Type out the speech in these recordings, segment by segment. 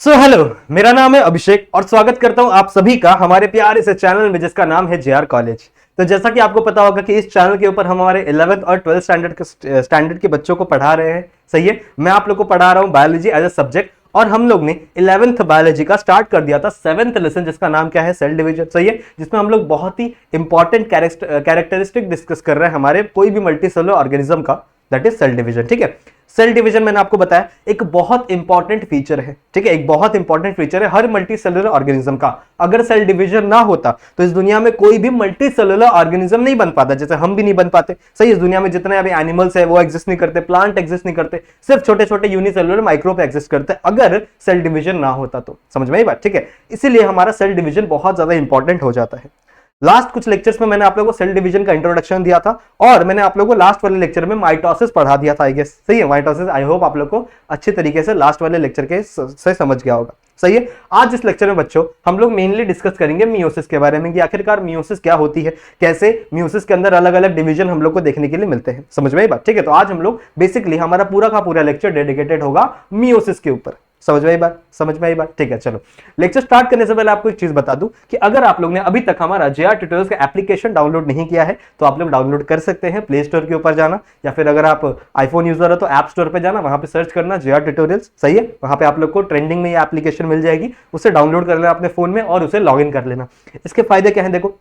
Hello, मेरा नाम है अभिषेक और स्वागत करता हूं आप सभी का हमारे प्यारे से चैनल में जिसका नाम है जेआर कॉलेज। तो जैसा कि आपको पता होगा कि इस चैनल के ऊपर हम हमारे 11th और 12th स्टैंडर्ड के बच्चों को पढ़ा रहे हैं। सही है, मैं आप लोग को पढ़ा रहा हूं बायोलॉजी एज अ सब्जेक्ट और हम लोग ने 11th बायोलॉजी का स्टार्ट कर दिया था 7th लेसन जिसका नाम क्या है, सेल डिवीजन। सही है, जिसमें हम लोग बहुत ही इंपॉर्टेंट कैरेक्टरिस्टिक डिस्कस कर रहे हैं हमारे कोई भी मल्टीसेलुलर ऑर्गेनिज्म का, दैट इज सेल डिवीजन। ठीक है, सेल डिवीजन मैंने आपको बताया एक बहुत इंपॉर्टेंट फीचर है। ठीक है, एक बहुत इंपॉर्टेंट फीचर है हर मल्टी सेलुलर ऑर्गेनिज्म का। अगर सेल डिवीजन ना होता तो इस दुनिया में कोई भी मल्टी सेलुलर ऑर्गेनिज्म नहीं बन पाता, जैसे हम भी नहीं बन पाते। सही, इस दुनिया में जितने अभी एनिमल्स है वो एग्जिस्ट नहीं करते, प्लांट एग्जिस्ट नहीं करते, सिर्फ छोटे छोटे यूनिसेलुलर माइक्रोब एग्जिस्ट करते अगर सेल डिवीजन ना होता तो। समझ में आई बात? ठीक है, इसीलिए हमारा सेल डिवीजन बहुत ज्यादा इंपॉर्टेंट हो जाता है। लास्ट कुछ लेक्चर्स में मैंने आप लोगों को सेल डिवीजन का इंट्रोडक्शन दिया था और मैंने आप लोगों को लास्ट वाले लेक्चर में माइटोसिस पढ़ा दिया था। आई गेस सही है, माइटोसिस। आई होप आप लोग को अच्छी तरीके से लास्ट वाले लेक्चर के से समझ गया होगा। सही है, आज इस लेक्चर में बच्चों हम लोग मेनली डिस्कस करेंगे मियोसिस के बारे में कि आखिरकार मियोसिस क्या होती है, कैसे मियोसिस के अंदर अलग अलग डिवीजन हम लोग को देखने के लिए मिलते हैं। समझ में आई बात? ठीक है, तो आज हम लोग बेसिकली हमारा पूरा का पूरा लेक्चर डेडिकेटेड होगा मियोसिस के ऊपर। समझ में आई बात? समझ में आई बात? ठीक है, चलो लेक्चर स्टार्ट करने से पहले आपको एक चीज बता दूं कि अगर आप लोग ने अभी तक हमारा जेआर ट्यूटोरियल्स का एप्लीकेशन डाउनलोड नहीं किया है तो आप लोग डाउनलोड कर सकते हैं। प्ले स्टोर के ऊपर जाना या फिर अगर आप आईफोन यूजर हो तो ऐप स्टोर पे जाना, वहां पे सर्च करना जेआर ट्यूटोरियल्स। सही है, वहां पे आप लोग को ट्रेंडिंग में ये एप्लीकेशन मिल जाएगी, उसे डाउनलोड कर लेना अपने फोन में और उसे लॉग इन कर लेना। इसके फायदे क्या है देखो,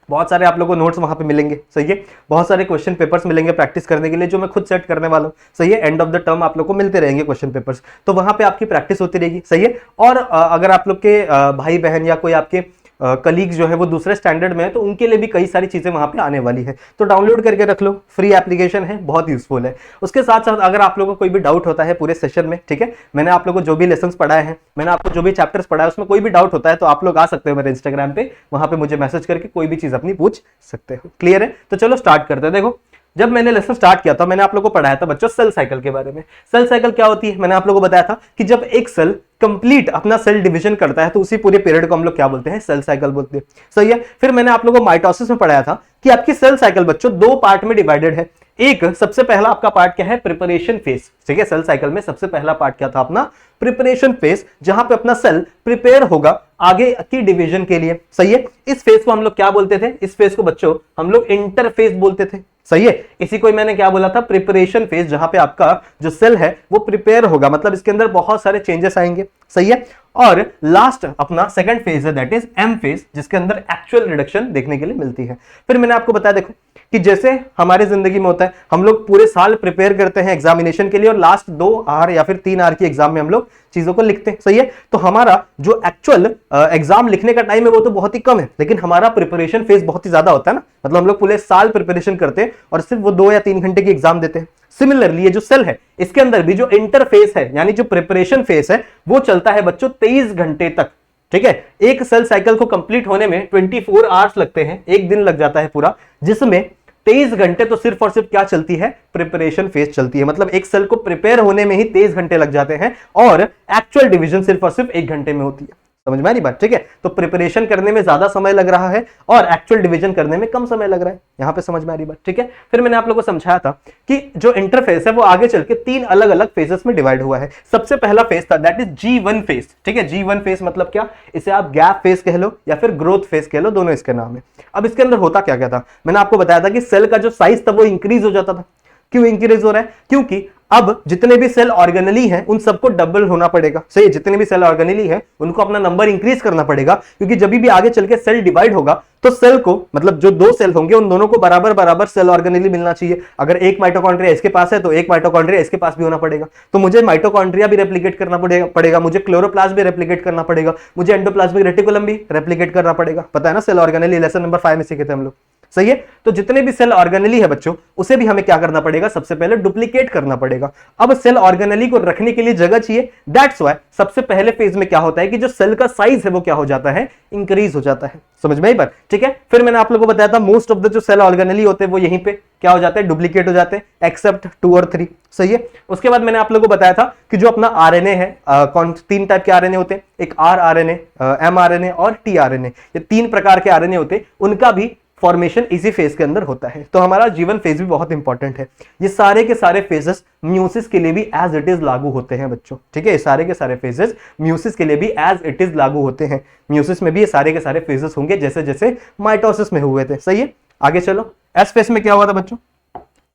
बहुत सारे आप लोगों को नोट्स वहां पे मिलेंगे। सही है, बहुत सारे क्वेश्चन पेपर्स मिलेंगे प्रैक्टिस करने के लिए जो मैं खुद सेट करने वाला हूं। सही है, एंड ऑफ द टर्म आप लोग को मिलते रहेंगे क्वेश्चन पेपर्स, तो वहां पे आपकी प्रैक्टिस होती रहेगी। सही है, और अगर आप लोग के भाई बहन या कोई आपके कलीग्स जो है वो दूसरे स्टैंडर्ड में है तो उनके लिए भी कई सारी चीजें वहां पे आने वाली है, तो डाउनलोड करके रख लो। फ्री एप्लीकेशन है, बहुत यूजफुल है। उसके साथ साथ अगर आप लोगों को कोई भी डाउट होता है पूरे सेशन में, ठीक है, मैंने आप लोगों को जो भी लेसन्स पढ़ाए हैं, मैंने आपको जो भी चैप्टर्स पढ़ाया उसमें कोई भी डाउट होता है तो आप लोग आ सकते हो मेरे इंस्टाग्राम पे, वहां पे मुझे मैसेज करके कोई भी चीज अपनी पूछ सकते हो। क्लियर है? तो चलो स्टार्ट करते हैं। देखो, जब मैंने लेसन स्टार्ट किया था मैंने आप लोगों को पढ़ाया था बच्चों सेल साइकिल के बारे में। सेल साइकिल क्या होती है मैंने आप लोगों को बताया था कि जब एक सेल कंप्लीट अपना सेल डिवीजन करता है तो उसी पूरे पीरियड को हम लोग क्या बोलते हैं, सेल साइकिल बोलते हैं। सही है, फिर मैंने आप लोगों को माइटोसिस में पढ़ाया था कि आपकी सेल साइकिल बच्चों दो पार्ट में डिवाइडेड है। एक सबसे पहला आपका पार्ट क्या है, प्रिपरेशन फेज। ठीक है, सेल साइकिल में सबसे पहला पार्ट क्या था अपना, प्रिपरेशन फेज, जहां पे अपना सेल प्रिपेयर होगा आगे की डिवीजन के लिए। सही है, इस फेज को हम लोग क्या बोलते थे, इस फेज को बच्चों हम लोग इंटरफेज बोलते थे। सही है, इसी को मैंने क्या बोला था, प्रिपरेशन फेज, जहां पे आपका जो सेल है वो प्रिपेयर होगा, मतलब इसके अंदर बहुत सारे चेंजेस आएंगे। सही है, और लास्ट अपना सेकंड फेज है दैट इज एम फेज, जिसके अंदर एक्चुअल रिडक्शन देखने के लिए मिलती है। फिर मैंने आपको बताया देखो कि जैसे हमारे जिंदगी में होता है, हम लोग पूरे साल प्रिपेयर करते हैं एग्जामिनेशन के लिए और लास्ट 2 आवर या फिर 3 आवर की एग्जाम में हम लोग चीजों को लिखते हैं। सही है, तो हमारा जो एक्चुअल एग्जाम लिखने का टाइम है वो तो बहुत ही कम है, लेकिन हमारा प्रिपरेशन फेज बहुत ही ज्यादा होता है ना, मतलब हम लोग पूरे साल प्रिपरेशन करते हैं और सिर्फ वो 2 या 3 घंटे की एग्जाम देते हैं। सिमिलरली ये जो सेल है इसके अंदर भी जो इंटरफेस है यानी जो प्रिपरेशन फेज है वो चलता है बच्चों 23 घंटे तक। ठीक है, एक सेल साइकिल को कंप्लीट होने में 24 आवर्स लगते हैं, एक दिन लग जाता है पूरा, जिसमें 23 घंटे तो सिर्फ और सिर्फ क्या चलती है, प्रिपरेशन फेज चलती है। मतलब एक सेल को प्रिपेयर होने में ही 23 घंटे लग जाते हैं और एक्चुअल डिवीजन सिर्फ और सिर्फ 1 घंटे में होती है। समझ में आ रही बात? ठीक है, तो प्रिपरेशन करने में ज्यादा समय लग रहा है और एक्चुअल डिवीजन करने में कम समय लग रहा है। यहां पे समझ में आ रही बात? ठीक है, फिर मैंने आप लोगों को समझाया था कि जो इंटरफेस है वो आगे चल के 3 अलग अलग फेजेस में डिवाइड हुआ है। सबसे पहला फेज था दैट इज G1 फेज। ठीक है, G1 फेज मतलब क्या, इसे आप गैप फेज कह लो या फिर ग्रोथ फेज कह लो, दोनों इसके नाम है। अब इसके अंदर होता क्या क्या था, मैंने आपको बताया था कि सेल का जो साइज था वो इंक्रीज हो जाता था। क्यों इंक्रीज हो रहा है, क्योंकि अब जितने भी सेल ऑर्गेनली हैं उन सबको डबल होना पड़ेगा। सही, जितने भी सेल ऑर्गेनली हैं उनको अपना नंबर इंक्रीज करना पड़ेगा, क्योंकि जब भी आगे चल के सेल डिवाइड होगा तो सेल को, मतलब जो 2 सेल होंगे उन दोनों को बराबर बराबर सेल ऑर्गेनली मिलना चाहिए। अगर एक माइटोकॉन्ड्रिया इसके पास है तो एक माइटोकॉन्ड्रिया इसके पास भी होना पड़ेगा। तो मुझे माइटोकॉन्ड्रिया भी रेप्लिकेट करना पड़ेगा, मुझे क्लोरोप्लास्ट भी रेप्लिकेट करना पड़ेगा, मुझे एंडोप्लाज्मिक रेटिकुलम भी रेप्लिकेट करना पड़ेगा। पता है ना, सेल ऑर्गेनली लेसन नंबर 5 में सीखे थे हम लोग। सही है, तो जितने भी सेल ऑर्गेनली है बच्चों उसे भी हमें क्या करना पड़ेगा, सबसे पहले डुप्लीकेट करना पड़ेगा। अब सेल ऑर्गेनली को रखने के लिए जगह चाहिए, दैट्स व्हाई सबसे पहले फेज में क्या होता है कि जो सेल का साइज है वो क्या हो जाता है, इंक्रीज हो जाता है। समझ में आई बात? ठीक है, फिर मैंने आप लोगों को बताया था मोस्ट ऑफ द जो सेल ऑर्गेनली होते हैं वो यहीं पे क्या हो जाते हैं, डुप्लीकेट हो जाते हैं, एक्सेप्ट 2 और 3। सही है, उसके बाद मैंने आप लोगों को बताया था कि जो अपना आरएनए है, कौन 3 टाइप के आरएनए होते हैं, एक आर आरएनए, एम आरएनए और टी आरएनए, ये 3 प्रकार के आरएनए होते हैं, उनका भी फॉर्मेशन इसी फेज के अंदर होता है। तो हमारा जीवन फेज भी बहुत इंपॉर्टेंट है। ये सारे के सारे फेजेस म्यूसिस के लिए भी एज इट इज लागू होते हैं बच्चों, ठीक है। ये सारे के सारे फेजेस म्यूसिस के लिए भी एज इट इज लागू होते हैं। म्यूसिस में भी ये सारे के सारे फेजेस होंगे जैसे जैसे माइटोसिस में हुए थे, सही है। आगे चलो, एस फेज में क्या हुआ था बच्चों?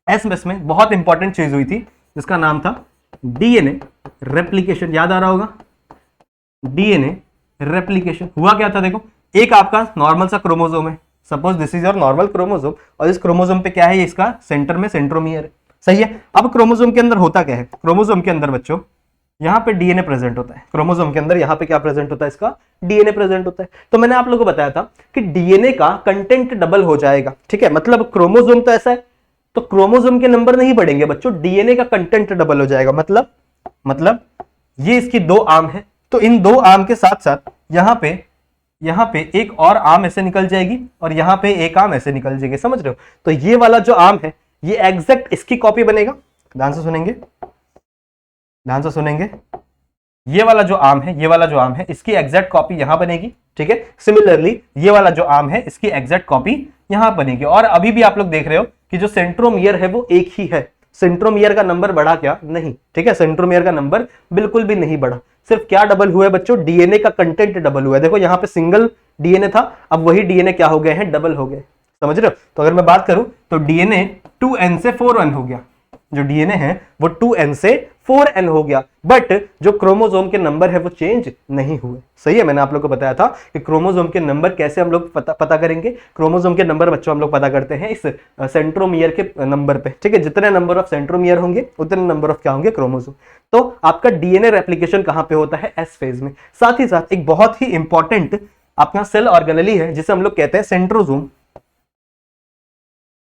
एस फेज में बहुत इंपॉर्टेंट चीज हुई थी जिसका नाम था डीएनए रेप्लिकेशन। याद आ रहा होगा, डीएनए रेप्लिकेशन हुआ क्या था? देखो, एक आपका नॉर्मल सा क्रोमोसोम है, suppose this is your normal chromosome, और इस क्रोमोसोम पे क्या है? इसका सेंटर में सेंट्रोमियर है, सही है। अब क्रोमोसोम के अंदर होता क्या है? क्रोमोसोम के अंदर बच्चों यहाँ पे डीएनए प्रेजेंट होता है। क्रोमोसोम के अंदर यहाँ पे क्या प्रेजेंट होता है? इसका डीएनए प्रेजेंट होता है। तो मैंने आप लोगों को बताया था कि डीएनए का कंटेंट डबल हो जाएगा, ठीक है। मतलब क्रोमोसोम तो ऐसा है, तो क्रोमोसोम के नंबर नहीं बढ़ेंगे बच्चों, डीएनए का कंटेंट डबल हो जाएगा। मतलब ये इसकी दो आर्म है, तो इन दो आर्म के साथ साथ यहाँ पे एक और आर्म ऐसे निकल जाएगी और यहाँ पे एक आर्म ऐसे निकल जाएगी, समझ रहे हो? तो ये वाला जो आर्म है ये एग्जैक्ट इसकी कॉपी बनेगा। ध्यान से सुनेंगे, ध्यान से सुनेंगे। ये वाला जो आर्म है, ये वाला जो आर्म है, इसकी एग्जैक्ट कॉपी यहां बनेगी, ठीक है। सिमिलरली ये वाला जो आर्म है इसकी एग्जैक्ट कॉपी यहां बनेगी। और अभी भी आप लोग देख रहे हो कि जो सेंट्रोमियर है वो एक ही है। सेंट्रोमियर का नंबर बढ़ा क्या? नहीं, ठीक है। सेंट्रोमियर का नंबर बिल्कुल भी नहीं बढ़ा। सिर्फ क्या डबल हुआ है बच्चों? डीएनए का कंटेंट डबल हुआ है। देखो यहाँ पे सिंगल डीएनए था, अब वही डीएनए क्या हो गए हैं? डबल हो गए, समझ रहे हो? तो अगर मैं बात करूं तो डीएनए 2n से 4n हो गया। जो डीएनए है वो 2n से 4n हो गया, बट जो क्रोमोसोम के नंबर है वो चेंज नहीं हुए, सही है। मैंने आप लोग को बताया था कि क्रोमोसोम के नंबर कैसे हम लोग पता करेंगे। क्रोमोसोम के नंबर बच्चों हम लोग पता करते हैं इस सेंट्रोमियर के नंबर पे, ठीक है। जितने नंबर ऑफ सेंट्रोमियर होंगे उतने नंबर ऑफ क्या होंगे? क्रोमोसोम। तो आपका डीएनए रेप्लिकेशन कहां पे होता है? एस फेज में। साथ ही साथ एक बहुत ही इंपॉर्टेंट अपना सेल ऑर्गेनेली है जिसे हम लोग कहते हैं सेंट्रोजोम।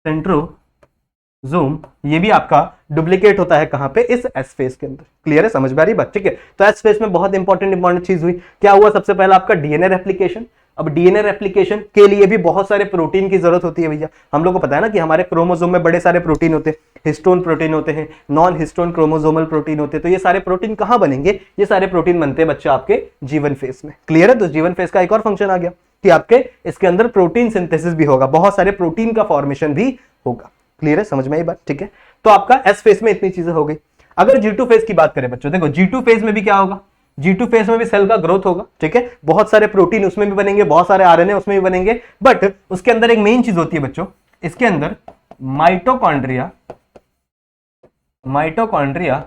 सेंट्रोजोम ये भी आपका डुप्लीकेट होता है कहां पे? इस एस फेज के अंदर। क्लियर है? समझ में आ रही बात, ठीक है। तो एस फेज में बहुत इंपॉर्टेंट चीज हुई। क्या हुआ? सबसे पहला आपका डीएनए रेप्लिकेशन। अब डीएनए रेप्लिकेशन के लिए भी बहुत सारे प्रोटीन की जरूरत होती है भैया। हम लोग को पता है ना कि हमारे क्रोमोसोम में बड़े सारे प्रोटीन होते हैं, हिस्टोन प्रोटीन होते हैं, नॉन हिस्टोन क्रोमोसोमल प्रोटीन होते हैं। तो ये सारे प्रोटीन कहां बनेंगे? ये सारे प्रोटीन बनते हैं बच्चे आपके जीवन फेज में। क्लियर है? तो जीवन फेज का एक और फंक्शन आ गया कि आपके इसके अंदर प्रोटीन सिंथेसिस भी होगा, बहुत सारे प्रोटीन का फॉर्मेशन भी होगा। क्लियर है? समझ में आई बात, ठीक है। तो आपका एस फेज में इतनी चीजें हो गई। अगर G2 फेज की बात करें बच्चों, देखो G2 फेज में भी क्या होगा? G2 फेज में भी सेल का ग्रोथ होगा, ठीक है। बहुत सारे प्रोटीन उसमें भी बनेंगे, बहुत सारे आरएनए उसमें भी बनेंगे, बट उसके अंदर एक मेन चीज होती है बच्चों, इसके अंदर माइटोकॉन्ड्रिया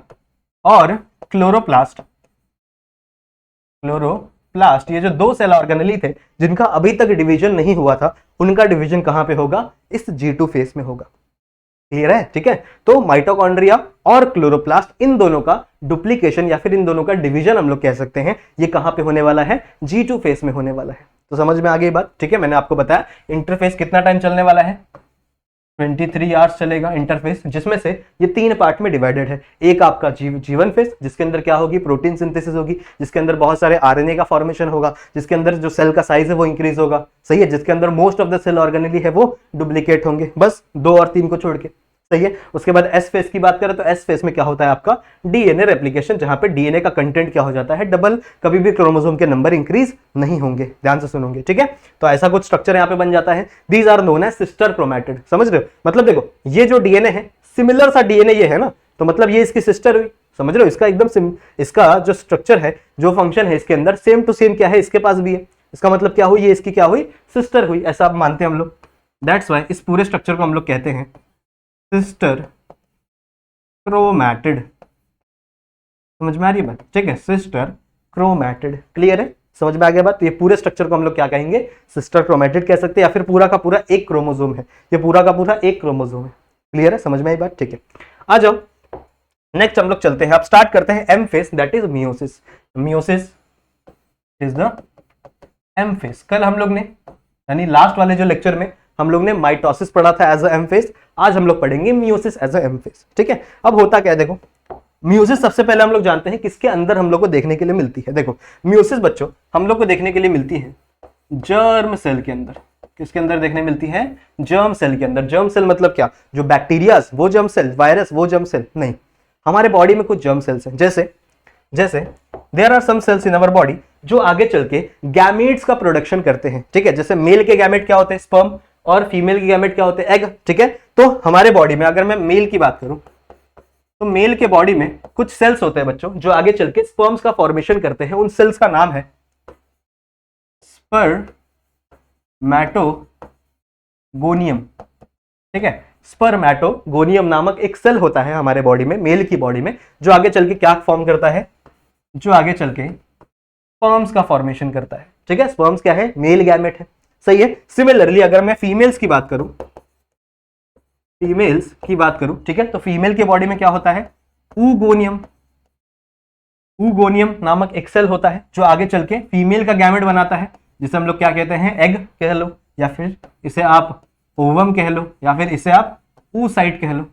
और क्लोरोप्लास्ट, ये जो दो सेल ऑर्गेनेली थे जिनका अभी तक डिवीजन नहीं हुआ था, उनका डिवीजन कहां पे होगा? इस G2 फेज में होगा। क्लियर है? ठीक है। तो माइटोकॉन्ड्रिया और क्लोरोप्लास्ट, इन दोनों का डुप्लीकेशन या फिर इन दोनों का डिवीजन हम लोग कह सकते हैं, ये कहां पे होने वाला है? G2 फेज में होने वाला है। तो समझ में आ गई बात, ठीक है। मैंने आपको बताया इंटरफेस कितना टाइम चलने वाला है? 23 आवर्स चलेगा इंटरफेस, जिसमें से ये 3 पार्ट में डिवाइडेड है। एक आपका जीवन फेज, जिसके अंदर क्या होगी? प्रोटीन सिंथेसिस होगी, जिसके अंदर बहुत सारे आरएनए का फॉर्मेशन होगा, जिसके अंदर जो सेल का साइज है वो इंक्रीज होगा, सही है। जिसके अंदर most of the cell organelle है वो डुप्लीकेट होंगे, बस 2 और 3 को छोड़ के, सही है। उसके बाद एस फेज की बात करें तो एस फेज में क्या होता है आपका? डीएनए रेप्लिकेशन, जहां पे डीएनए का कंटेंट क्या हो जाता है? डबल। कभी भी क्रोमोसोम के नंबर इंक्रीज नहीं होंगे, ध्यान से सुनोगे, ठीक है। तो ऐसा कुछ स्ट्रक्चर यहाँ पे बन जाता है। These are known as sister chromatid, समझ रहे हो? मतलब देखो ये जो डीएनए है, सिमिलर सा डीएनए ये है ना, तो मतलब ये इसकी सिस्टर हुई, समझ रहे हो? इसका एकदम इसका जो स्ट्रक्चर है, जो फंक्शन है इसके अंदर, सेम टू सेम क्या है इसके पास भी है। इसका मतलब क्या हुई? ये इसकी क्या हुई? सिस्टर हुई, ऐसा आप मानते हैं हम लोग। दैट्स वाई इस पूरे स्ट्रक्चर को हम लोग कहते हैं सिस्टर क्रोमैटिड। समझ में आ रही है बात, ठीक है। सिस्टर क्रोमैटिड, क्लियर है? समझ में आ गया बात। तो ये पूरे स्ट्रक्चर को हम लोग क्या कहेंगे? सिस्टर क्रोमैटिड कह सकते हैं, या फिर पूरा का पूरा एक क्रोमोसोम है। ये पूरा का पूरा एक क्रोमोसोम है। क्लियर है? समझ में आई बात, ठीक है। आ जाओ नेक्स्ट हम लोग चलते हैं। अब स्टार्ट करते हैं M phase, that is meiosis. Meiosis is the M phase. कल हम लोग ने, यानी लास्ट वाले जो लेक्चर में हम लोग ने माइटोसिस पढ़ा था एज अ एम फेज, आज हम लोग पढ़ेंगे meiosis as a M phase, ठीक है। अब होता क्या है, देखो मियोसिस सबसे पहले हम लोग जानते हैं किसके अंदर हम लोग को देखने के लिए मिलती है। देखो मियोसिस बच्चों हम लोग को देखने के लिए मिलती है जर्म सेल के अंदर। किसके अंदर देखने मिलती है? जर्म सेल के अंदर। जर्म सेल मतलब क्या? जो बैक्टीरिया वो जर्म सेल, वायरस वो जर्म सेल नहीं, हमारे बॉडी में कुछ जर्म सेल्स हैं। जैसे there are some cells in our body जो आगे चल के गैमेट्स का प्रोडक्शन करते हैं, ठीक है। जैसे मेल के गैमेट क्या होते हैं? स्पर्म, और फीमेल के गैमेट क्या होते हैं, एग। ठीक है, तो हमारे बॉडी में अगर मैं मेल की बात करूं तो मेल के बॉडी में कुछ सेल्स होते हैं बच्चों जो आगे चल के स्पर्म्स का फॉर्मेशन करते हैं। उन सेल्स का नाम है स्पर्मैटोगोनियम। ठीक है, स्पर्मैटोगोनियम नामक एक सेल होता है हमारे बॉडी में, मेल की बॉडी में, जो आगे चल के क्या फॉर्म करता है, जो आगे चल के स्पर्म्स का फॉर्मेशन करता है। ठीक है, स्पर्म्स क्या है, मेल गैमेट है। सही है। सिमिलरली अगर मैं फीमेल्स की बात करूं, ठीक है, तो फीमेल के बॉडी में क्या होता है, ऊगोनियम नामक एक सेल होता है जो आगे चल के फीमेल का गैमेट बनाता है, जिसे हम लोग क्या कहते हैं, एग कह लो, या फिर इसे आप ओवम कह लो, या फिर इसे आप oocyte कह लो।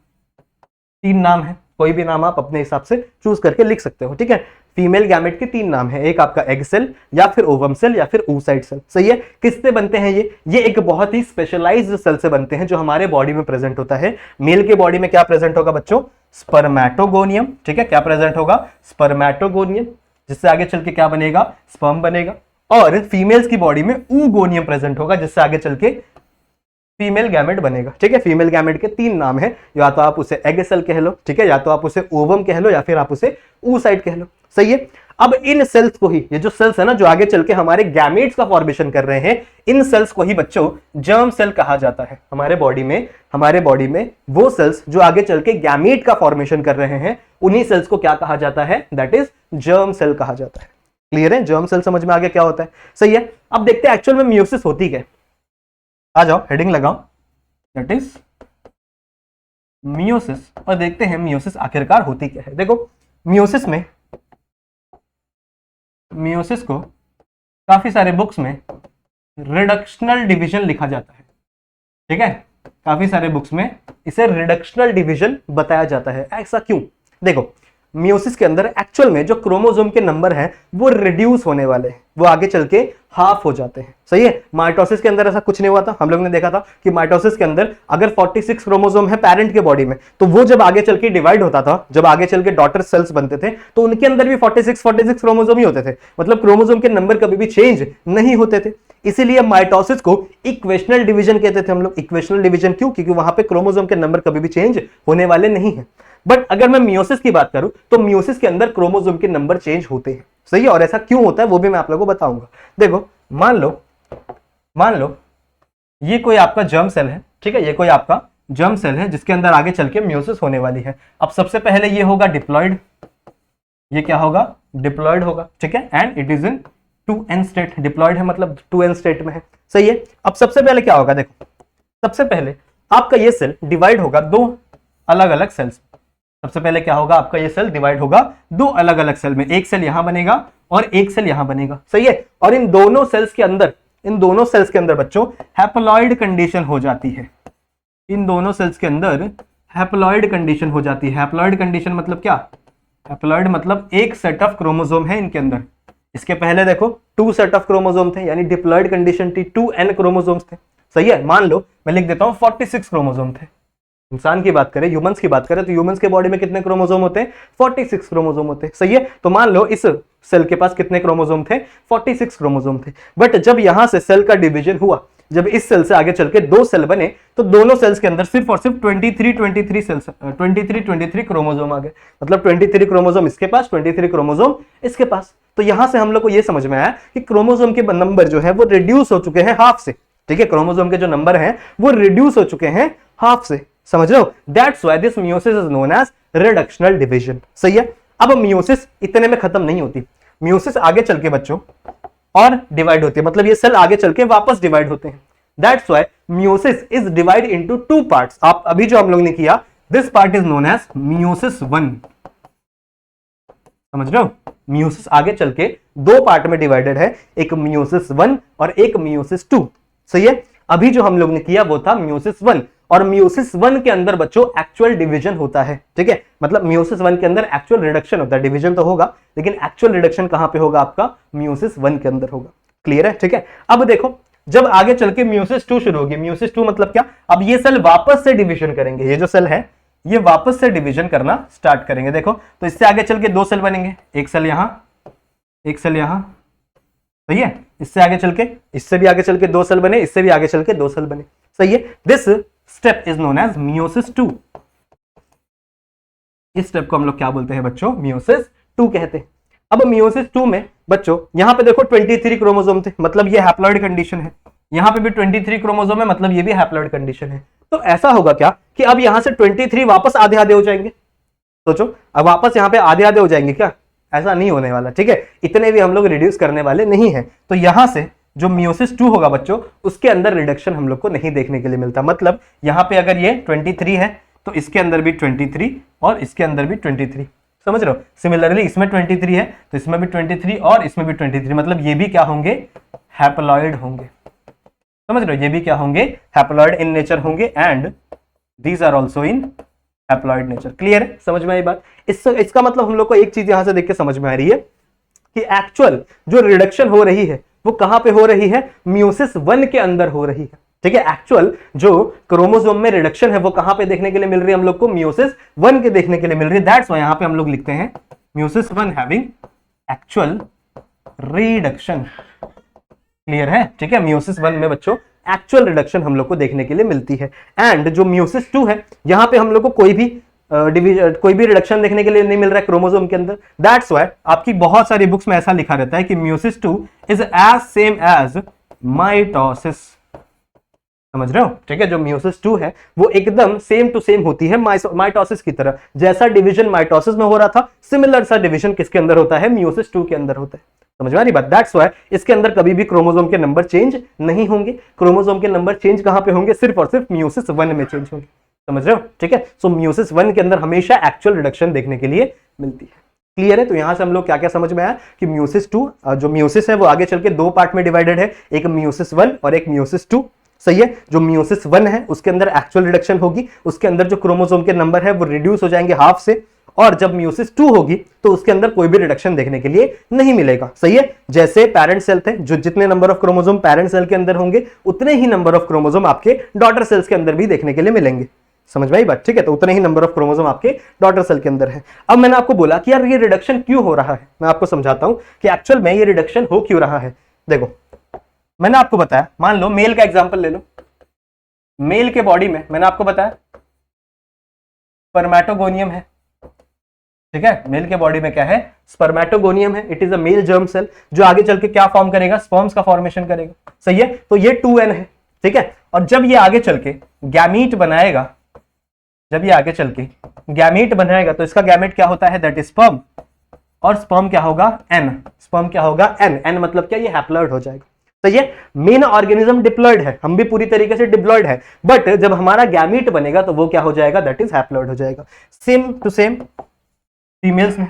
3 नाम है, कोई भी नाम आप अपने हिसाब से चूज करके लिख सकते हो। ठीक है, फीमेल गैमेट के 3 नाम है, एक आपका एग सेल, या फिर ओवम सेल, या फिर oocyte सेल। सही है। किससे बनते हैं ये एक बहुत ही स्पेशलाइज्ड सेल से बनते हैं जो हमारे बॉडी में प्रेजेंट होता है। मेल के बॉडी में क्या प्रेजेंट होगा बच्चों, स्पर्मैटोगोनियम। ठीक है, क्या प्रेजेंट होगा, स्पर्मैटोगोनियम, जिससे आगे चल के क्या बनेगा, स्पर्म बनेगा। और फीमेल्स की बॉडी में ऊगोनियम प्रेजेंट होगा, जिससे आगे चल के फीमेल गैमेट बनेगा। ठीक है, फीमेल गैमेट के 3 नाम है, या तो आप उसे एग सेल कह लो, ठीक है, या तो आप उसे ओवम कह लो, या फिर आप उसे oocyte कह लो। सही है। अब इन सेल्स को ही, ये जो सेल्स है ना जो आगे चल के हमारे गैमेट्स का फॉर्मेशन कर रहे हैं, इन सेल्स को ही बच्चों जर्म सेल कहा जाता है। हमारे बॉडी में वो सेल्स जो आगे चल के गैमेट का फॉर्मेशन कर रहे हैं, उन्हीं सेल्स को क्या कहा जाता है, दैट इज जर्म सेल कहा जाता है। क्लियर है, जर्म सेल समझ में आ गया क्या होता है। सही है। अब देखते हैं एक्चुअल में मियोसिस होती क्या है। आ जाओ, हेडिंग लगाओ, दैट इज मियोसिस, और देखते हैं मियोसिस आखिरकार होती क्या है। देखो, मियोसिस को काफी सारे बुक्स में रिडक्शनल डिवीजन लिखा जाता है। ठीक है, काफी सारे बुक्स में इसे रिडक्शनल डिवीजन बताया जाता है। ऐसा क्यों, देखो मियोसिस के अंदर एक्चुअल में जो क्रोमोसोम के नंबर हैं वो रिड्यूस होने वाले हैं, वो आगे चल के हाफ हो जाते हैं। सही है। माइटोसिस के अंदर ऐसा कुछ नहीं हुआ था, हम लोग ने देखा था कि माइटोसिस के अंदर अगर 46 क्रोमोसोम है पेरेंट के बॉडी में, तो वो जब आगे चल के डिवाइड होता था, जब आगे चल के डॉटर सेल्स बनते थे, तो उनके अंदर भी 46 क्रोमोसोम ही होते थे, मतलब क्रोमोसोम के नंबर कभी भी चेंज नहीं होते थे। इसीलिए माइटोसिस को इक्वेशनल डिवीजन कहते थे हम लोग। इक्वेशनल डिवीजन क्यों, क्योंकि वहां पे क्रोमोसोम के नंबर कभी भी चेंज होने वाले नहीं है। बट अगर मैं मियोसिस की बात करूं तो मियोसिस के अंदर क्रोमोसोम के नंबर चेंज होते हैं। सही है, और ऐसा क्यों होता है वो भी मैं आप लोगों को बताऊंगा। देखो, मान लो ये कोई आपका जर्म सेल है। ठीक है, ये कोई आपका जर्म सेल है जिसके अंदर आगे चल के मियोसिस होने वाली है। अब सबसे पहले ये होगा डिप्लॉयड, ये क्या होगा, डिप्लॉयड होगा। ठीक है, and it is in 2n स्टेट। डिप्लॉयड है मतलब 2n स्टेट में है। सही है। अब सबसे पहले क्या होगा, देखो सबसे पहले आपका ये सेल डिवाइड होगा 2 अलग अलग सेल्स। सबसे पहले क्या होगा, आपका ये सेल डिवाइड होगा 2 अलग अलग सेल में। एक सेल यहां बनेगा और एक सेल यहां बनेगा। सही है। और इन दोनों सेल्स के अंदर बच्चों हैप्लॉइड कंडीशन हो जाती है। इन दोनों सेल्स के अंदर हैप्लॉइड कंडीशन हो जाती है। हैप्लॉइड कंडीशन मतलब क्या, हैप्लॉइड मतलब एक सेट ऑफ क्रोमोसोम है इनके अंदर। इसके पहले देखो 2 सेट ऑफ क्रोमोसोम थे, यानी डिप्लॉयड कंडीशन थी, 2n क्रोमोसोम्स थे। सही है। मान लो मैं लिख देता हूं 46 क्रोमोसोम थे। इंसान की बात करें, ह्यूमंस की बात करें, तो ह्यूमंस के बॉडी में कितने क्रोमोसोम होते हैं, 46 क्रोमोसोम होते हैं। सही है। तो मान लो इस सेल के पास कितने क्रोमोसोम थे, 46 क्रोमोसोम थे। बट जब यहां से सेल का डिवीजन हुआ, जब इस सेल से आगे चल के 2 सेल बने, तो दोनों सेल्स के अंदर सिर्फ और सिर्फ 23 क्रोमोसोम आ गए। मतलब 23 क्रोमोसोम इसके पास, 23 क्रोमोसोम इसके पास। तो यहां से हम लोग को यह समझ में आया कि क्रोमोसोम के नंबर जो है वो रिड्यूस हो चुके हैं हाफ से। ठीक है, क्रोमोसोम के जो नंबर हैं वो रिड्यूस हो चुके हैं हाफ से। समझ रहे हो, that's why this meiosis is known as reductional division. सही है। अब मियोसिस इतने में खत्म नहीं होती, मियोसिस आगे चल के बच्चों और डिवाइड होती है, मतलब ये सेल आगे चल के वापस डिवाइड होते हैं। That's why meiosis is divide into 2 parts. आप अभी जो हम लोग ने किया, this part is known as meiosis 1। समझ रहे हो, मियोसिस आगे चल के 2 पार्ट में डिवाइडेड है, एक मियोसिस 1 और एक मियोसिस 2। सही है। अभी जो हम लोग ने किया वो था मियोसिस 1, और मियोसिस 1 के अंदर बच्चों एक्चुअल डिवीजन होता है। ठीक है, मतलब मियोसिस 1 के अंदर एक्चुअल रिडक्शन होता है। डिवीजन तो होगा लेकिन एक्चुअल रिडक्शन कहां पे होगा, आपका मियोसिस 1 के अंदर होगा। क्लियर है। ठीक है। अब देखो, जब आगे चल के मियोसिस 2 शुरू होगी, मियोसिस 2 मतलब क्या, अब ये सेल वापस से डिवीजन करेंगे। ये जो सेल है ये वापस से डिवीजन करना स्टार्ट करेंगे। देखो, तो इससे आगे चल के 2 सेल बनेंगे, एक सेल यहां, एक सेल यहां। सही है। इससे आगे चल के, इससे भी आगे चल के 2 सेल बने, इससे भी आगे चल के 2 सेल बने। सही है। This step is known as meiosis 2। इस स्टेप को हम लोग क्या बोलते हैं बच्चों? मियोसिस 2 कहते हैं। अब मियोसिस 2 में बच्चों यहां पे देखो 23 क्रोमोसोम थे, मतलब ये हैप्लॉइड कंडीशन है। यहां पे भी 23 क्रोमोसोम है, मतलब ये भी हैप्लॉइड कंडीशन है। तो ऐसा होगा क्या कि अब यहां से 23 वापस आधे आधे हो जाएंगे। सोचो, अब वापस यहां पे आधे आधे हो जाएंगे क्या? ऐसा नहीं होने वाला, ठीक है। इतने भी हम लोग रिड्यूस करने वाले नहीं है। तो यहां से जो मियोसिस 2 होगा बच्चों, उसके अंदर रिडक्शन हम लोग को नहीं देखने के लिए मिलता। मतलब यहां पे अगर ये 23 है तो इसके अंदर भी 23 और इसके अंदर भी 23, समझ रहे हो। सिमिलरली इसमें 23 है तो इसमें भी 23 और इसमें भी 23, मतलब ये भी क्या होंगे? हैप्लॉइड होंगे। समझ रहे हो, ये भी क्या होंगे? हैप्लॉइड इन नेचर होंगे and these are also in haploid nature. Clear है? समझ में आई बात? इसका मतलब हम लोग को एक चीज यहां से देख के समझ में आ रही है कि एक्चुअल जो रिडक्शन हो रही है वो कहां पे हो रही है? मियोसिस 1 के अंदर हो रही है, ठीक है। एक्चुअल जो क्रोमोसोम में रिडक्शन है वो कहां पे देखने के लिए मिल रही है हम लोग को? मियोसिस 1 के देखने के लिए मिल रही है। दैट्स व्हाई यहां पे हम लोग लिखते हैं meiosis 1 having actual reduction. Clear है? ठीक है। मियोसिस 1 में बच्चों एक्चुअल रिडक्शन हम लोग को देखने के लिए मिलती है। एंड जो मियोसिस 2 है यहां पे हम लोग को कोई भी रिडक्शन देखने के लिए नहीं मिल रहा है क्रोमोसोम के अंदर। दैट्स व्हाई आपकी बहुत सारी बुक्स में ऐसा लिखा रहता है कि meiosis 2 is as same as mitosis. समझ रहे हो? ठीक है। जो मियोसिस 2 है वो एकदम सेम टू सेम होती है माइटोसिस की तरह। जैसा डिवीजन माइटोसिस में हो रहा था, सिमिलर सा डिवीजन किसके अंदर होता है? मियोसिस 2 के अंदर होता है। समझ में आ रही बात? दैट्स व्हाई इसके अंदर कभी भी क्रोमोसोम के नंबर चेंज नहीं होंगे। क्रोमोसोम के नंबर चेंज कहां पे होंगे? सिर्फ और सिर्फ मियोसिस 1 में चेंज होंगे। समझ रहे हो? ठीक है। सो मियोसिस 1 के अंदर हमेशा एक्चुअल रिडक्शन देखने के लिए मिलती है। क्लियर है? तो यहां से हम लोग क्या क्या समझ में आया कि मियोसिस 2 जो मियोसिस है वो आगे चल के 2 पार्ट में डिवाइडेड है, एक मियोसिस 1 और एक मियोसिस 2। सही है। जो मियोसिस 1 है उसके अंदर एक्चुअल रिडक्शन होगी, उसके अंदर जो क्रोमोसोम के नंबर है वो रिड्यूस हो जाएंगे हाफ से। और जब मियोसिस 2 होगी तो उसके अंदर कोई भी रिडक्शन देखने के लिए नहीं मिलेगा। सही है। जैसे पेरेंट सेल थे, जो जितने number of chromosome parent cell के अंदर होंगे उतने ही नंबर ऑफ क्रोमोसोम आपके डॉटर सेल्स के अंदर भी देखने के लिए मिलेंगे। समझ में आई बात? ठीक है। तो उतने ही नंबर ऑफ क्रोमोसोम आपके डॉटर सेल के अंदर है। अब मैंने आपको बोला कि यार ये रिडक्शन क्यों हो रहा है, मैं आपको समझाता हूं कि एक्चुअल में ये रिडक्शन हो क्यों रहा है। देखो, मैंने आपको बताया, मान लो मेल का एग्जांपल ले लो। मेल के बॉडी में मैंने आपको बताया स्पर्मेटोगोनियम है, ठीक है। मेल के बॉडी में क्या है? स्पर्मेटोगोनियम है। It is a male germ cell जो आगे चल के क्या फॉर्म करेगा? स्पर्म्स का फॉर्मेशन करेगा। सही है। तो ये 2n है, ठीक है। और जब ये आगे चल के गैमीट बनाएगा, जब ये आगे चल के गैमीट बनाएगा तो इसका गैमेट क्या होता है? That is sperm. और स्पर्म क्या होगा? n। स्पर्म क्या होगा? n। n मतलब क्या? ये हैप्लॉइड हो जाएगा। तो ये मेन ऑर्गेनिज्म डिप्लॉइड है, हम भी पूरी तरीके से डिप्लॉइड है, बट जब हमारा गैमीट बनेगा तो वो क्या हो जाएगा? दैट इज हैप्लॉइड हो जाएगा। सेम टू सेम फीमेल्स में,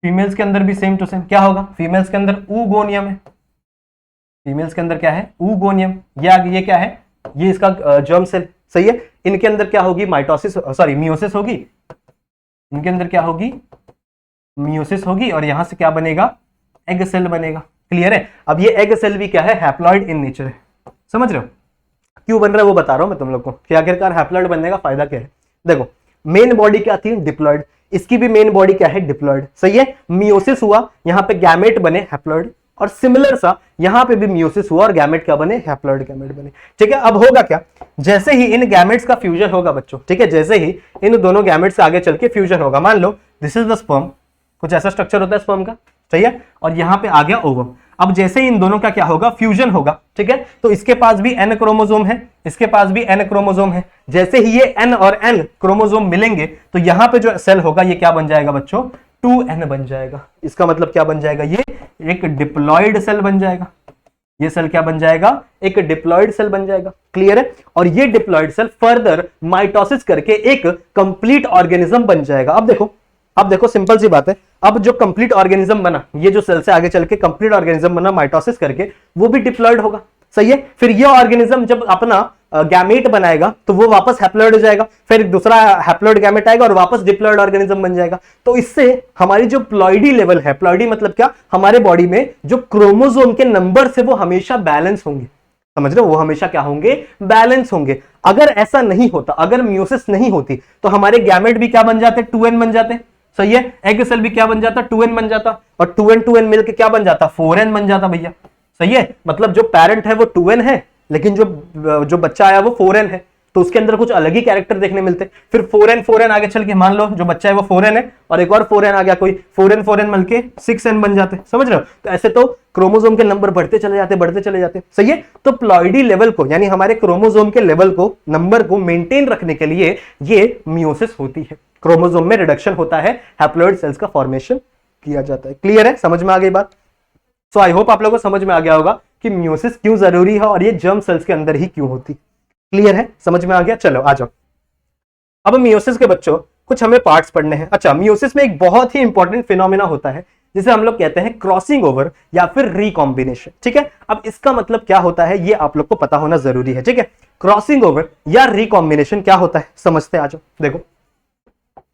फीमेल्स के अंदर भी सेम टू सेम क्या होगा? फीमेल्स के अंदर ऊगोनियम है। फीमेल्स के अंदर क्या है? ऊगोनियम। ये क्या है? ये इसका जर्म सेल। सही है। इनके अंदर क्या होगी? माइटोसिस, सॉरी मियोसिस होगी। इनके अंदर क्या होगी? मियोसिस होगी। और यहां से क्या बनेगा? एग सेल बनेगा। क्लियर है? अब ये एग सेल भी क्या है? हैप्लॉइड इन नेचर है। समझ रहे हो? क्यों बन रहा है वो बता रहा हूं मैं तुम लोग को कि आखिरकार हैप्लॉइड बनने का फायदा क्या है। देखो, मेन बॉडी क्या थी? डिप्लॉइड। इसकी भी मेन बॉडी क्या है? डिप्लॉइड। सही है। मियोसिस हुआ, यहां पे गैमेट बने हैप्लॉइड, और सिमिलर सा यहां पे भी मियोसिस हुआ और गैमेट क्या बने? हैप्लॉइड गैमेट बने। ठीक है। अब होगा क्या? जैसे ही इन गैमेट्स का फ्यूजन होगा बच्चों, ठीक है, जैसे ही इन दोनों गैमेट्स से आगे चल के फ्यूजन होगा, मान लो दिस इज द स्पर्म, कुछ ऐसा स्ट्रक्चर होता है स्पर्म का, सही है, और यहां पे आ गया ओवम। अब जैसे ही इन दोनों का क्या होगा? फ्यूजन होगा, ठीक है। तो इसके पास भी n क्रोमोसोम है, इसके पास भी n क्रोमोसोम है। जैसे ही ये n और n क्रोमोसोम मिलेंगे तो यहां पे जो सेल होगा ये क्या बन जाएगा बच्चों? 2n बन जाएगा। इसका मतलब क्या बन जाएगा? ये एक डिप्लॉइड सेल बन जाएगा। ये सेल क्या बन जाएगा? एक डिप्लॉइड सेल बन जाएगा। क्लियर है? और ये डिप्लॉइड सेल फर्दर माइटोसिस करके एक कंप्लीट ऑर्गेनिज्म बन जाएगा। अब देखो सिंपल सी बात है, अब जो कंप्लीट ऑर्गेनिज्म बना, ये जो सेल से आगे चल के कंप्लीट ऑर्गेनिज्म बना माइटोसिस करके, वो भी डिप्लॉइड होगा। सही है। फिर ये ऑर्गेनिज्म जब अपना गैमेट बनाएगा तो वो वापस हैप्लॉइड हो जाएगा, फिर एक दूसरा हैप्लॉइड गैमेट आएगा और वापस डिप्लॉइड ऑर्गेनिज्म बन जाएगा। तो इससे हमारी जो प्लॉइडी लेवल है, प्लॉइडी मतलब क्या? हमारे बॉडी में जो क्रोमोसोम के नंबर से वो हमेशा बैलेंस होंगे। समझ रहे हो? वो हमेशा क्या होंगे? बैलेंस होंगे। अगर ऐसा नहीं होता, अगर मियोसिस नहीं होती तो हमारे गैमेट भी क्या बन जाते? 2n बन जाते। सही है। एग सेल भी क्या बन जाता? 2n बन जाता, और 2n मिलके क्या बन जाता? 4n बन जाता भैया। सही है। मतलब जो पेरेंट है वो 2n है, लेकिन जो जो बच्चा आया वो 4n है, तो उसके अंदर कुछ अलग ही कैरेक्टर देखने मिलते। फिर 4n आगे चल के मान लो जो बच्चा है वो 4n है और एक और 4n आ गया, कोई 4n मिल के 6n बन जाते, समझ रहे हो। तो ऐसे तो क्रोमोसोम के नंबर बढ़ते चले जाते, सही है। तो प्लॉइडी लेवल को, यानी हमारे क्रोमोसोम के लेवल को, नंबर को मेंटेन रखने के लिए ये मियोसिस होती है, क्रोमोसोम में रिडक्शन होता है, हैप्लॉइड सेल्स का फॉर्मेशन किया जाता है। क्लियर है, समझ में आ गई बात। सो आई होप आप लोगों को समझ में आ गया होगा कि मियोसिस क्यों जरूरी है और ये जर्म सेल्स के अंदर ही क्यों होती। क्लियर है, समझ में आ गया। चलो आ जाओ, अब मियोसिस के बच्चों कुछ हमें पार्ट्स पढ़ने हैं। अच्छा, मियोसिस में एक बहुत ही इंपॉर्टेंट फिनोमेना होता है जिसे हम लोग कहते हैं क्रॉसिंग ओवर या फिर रिकॉम्बिनेशन, ठीक है। अब इसका मतलब क्या होता है ये आप लोग को पता होना जरूरी है, ठीक है। क्रॉसिंग ओवर या रिकॉम्बिनेशन क्या होता है समझते हैं, आ जाओ। देखो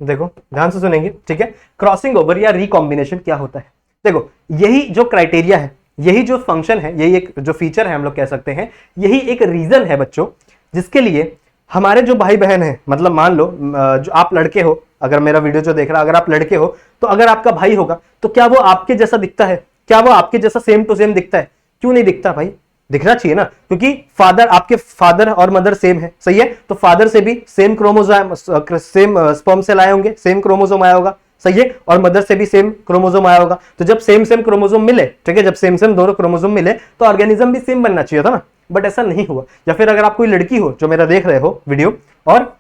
देखो ध्यान से सुनेंगे, ठीक है। क्रॉसिंग ओवर या रिकॉम्बिनेशन क्या होता है, देखो यही जो क्राइटेरिया है, यही जो फंक्शन है, यही एक जो फीचर है हम लोग कह सकते हैं, यही एक रीजन है बच्चों जिसके लिए हमारे जो भाई बहन है, मतलब मान लो जो आप लड़के हो, अगर मेरा वीडियो जो देख रहा है अगर आप लड़के हो तो अगर आपका भाई होगा तो क्या वो आपके जैसा दिखता है, क्या वो आपके जैसा सेम टू सेम दिखता है, क्यों नहीं दिखता भाई, दिखना चाहिए ना, क्योंकि फादर, आपके फादर और मदर सेम है, सही है। तो फादर से भी same chromosome, same sperm cell आए होंगे, सेम क्रोमोसोम आया होगा, सही है। और मदर से भी सेम क्रोमोसोम आया होगा। तो जब सेम क्रोमोसोम मिले, ठीक है, जब सेम दोनों क्रोमोसोम मिले तो ऑर्गेनिज्म भी सेम बनना चाहिए था ना, बट ऐसा नहीं हुआ। या फिर अगर आप कोई लड़की हो जो मेरा देख रहे हो वीडियो और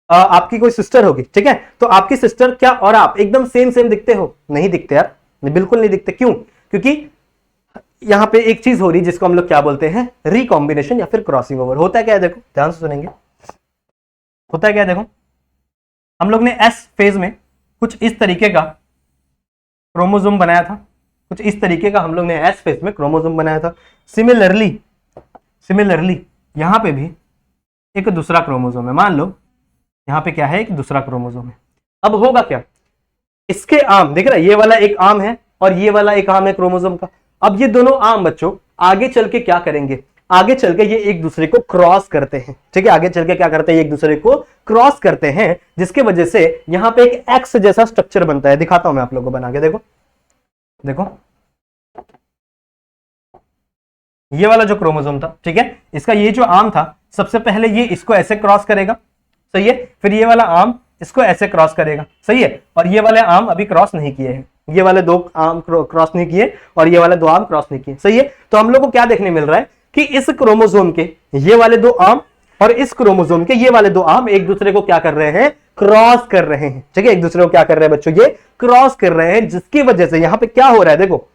आपकी कोई सिस्टर होगी, ठीक है, तो आपकी सिस्टर क्या और आप एकदम सेम दिखते हो, नहीं दिखते यार, बिल्कुल नहीं दिखते। क्यों? क्योंकि यहां पे एक चीज हो रही जिसको हम लोग क्या बोलते हैं, रिकॉम्बिनेशन या फिर क्रॉसिंग ओवर। होता है क्या है, देखो ध्यान से सुनेंगे, होता है क्या है, देखो हम लोग ने एस फेज में कुछ इस तरीके का क्रोमोसोम बनाया था, कुछ इस तरीके का हम लोग ने एस फेज में क्रोमोसोम बनाया था। सिमिलरली यहां पे भी एक दूसरा क्रोमोसोम है, मान लो यहां पे क्या है, एक दूसरा क्रोमोसोम है। अब होगा क्या, इसके आर्म दिख रहा है, ये वाला एक आर्म है और ये वाला एक आर्म है क्रोमोसोम का। अब ये दोनों आर्म बच्चों आगे चल के क्या करेंगे, आगे चल के ये एक दूसरे को क्रॉस करते हैं, ठीक है, आगे चल के क्या करते हैं, एक दूसरे को क्रॉस करते हैं, जिसके वजह से यहां पे एक एक्स जैसा स्ट्रक्चर बनता है। दिखाता हूं मैं आप लोगों को बना के, देखो देखो ये वाला जो क्रोमोसोम था, ठीक है, इसका ये जो आर्म था, सबसे पहले ये इसको ऐसे क्रॉस करेगा, सही है। फिर ये वाला आर्म इसको ऐसे क्रॉस करेगा, सही है। और ये वाले आर्म अभी क्रॉस नहीं किए हैं, ये वाले दो आर्म क्रॉस नहीं किए और ये वाले दो आर्म क्रॉस नहीं किए, सही है। तो हम लोग को क्या देखने मिल रहा है कि इस क्रोमोसोम के ये वाले दो आर्म और इस क्रोमोसोम के ये वाले दो आर्म एक दूसरे को क्या कर रहे हैं, क्रॉस कर रहे हैं, ठीक है, एक दूसरे को क्या कर रहे हैं बच्चों, ये क्रॉस कर रहे हैं, जिसकी वजह से यहां पे क्या हो रहा है, देखो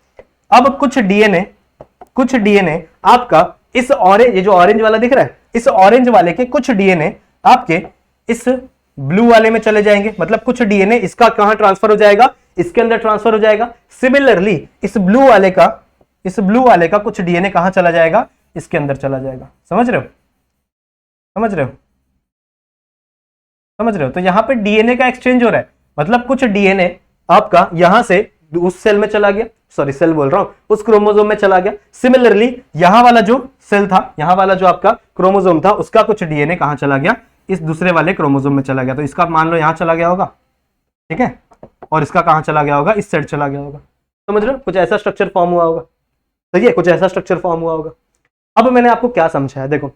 अब कुछ डीएनए आपका इस ऑरेंज, ये जो ऑरेंज वाला दिख रहा है, इस ऑरेंज वाले के कुछ डीएनए आपके इस ब्लू वाले में चले जाएंगे, मतलब कुछ डीएनए इसका कहां ट्रांसफर हो जाएगा, इसके अंदर ट्रांसफर हो जाएगा। सिमिलरली इस ब्लू वाले का कुछ डीएनए कहां चला जाएगा, इसके अंदर चला जाएगा। समझ रहे हो? तो यहां पे डीएनए का एक्सचेंज हो रहा है, मतलब कुछ डीएनए आपका यहां से उस सेल में चला गया, सॉरी सेल बोल रहा हूं, उस क्रोमोसोम में चला गया। सिमिलरली यहां वाला जो सेल था, यहां वाला जो आपका क्रोमोसोम था, उसका कुछ डीएनए कहां चला गया, इस दूसरे वाले क्रोमोसोम में चला गया। तो इसका मान लो यहां चला गया होगा, ठीक है, और इसका कहां चला गया होगा, इस साइड चला गया होगा। समझ रहे हो, कुछ ऐसा स्ट्रक्चर फॉर्म हुआ होगा, सही है, कुछ ऐसा स्ट्रक्चर फॉर्म हुआ होगा। अब मैंने आपको क्या समझाया, देखो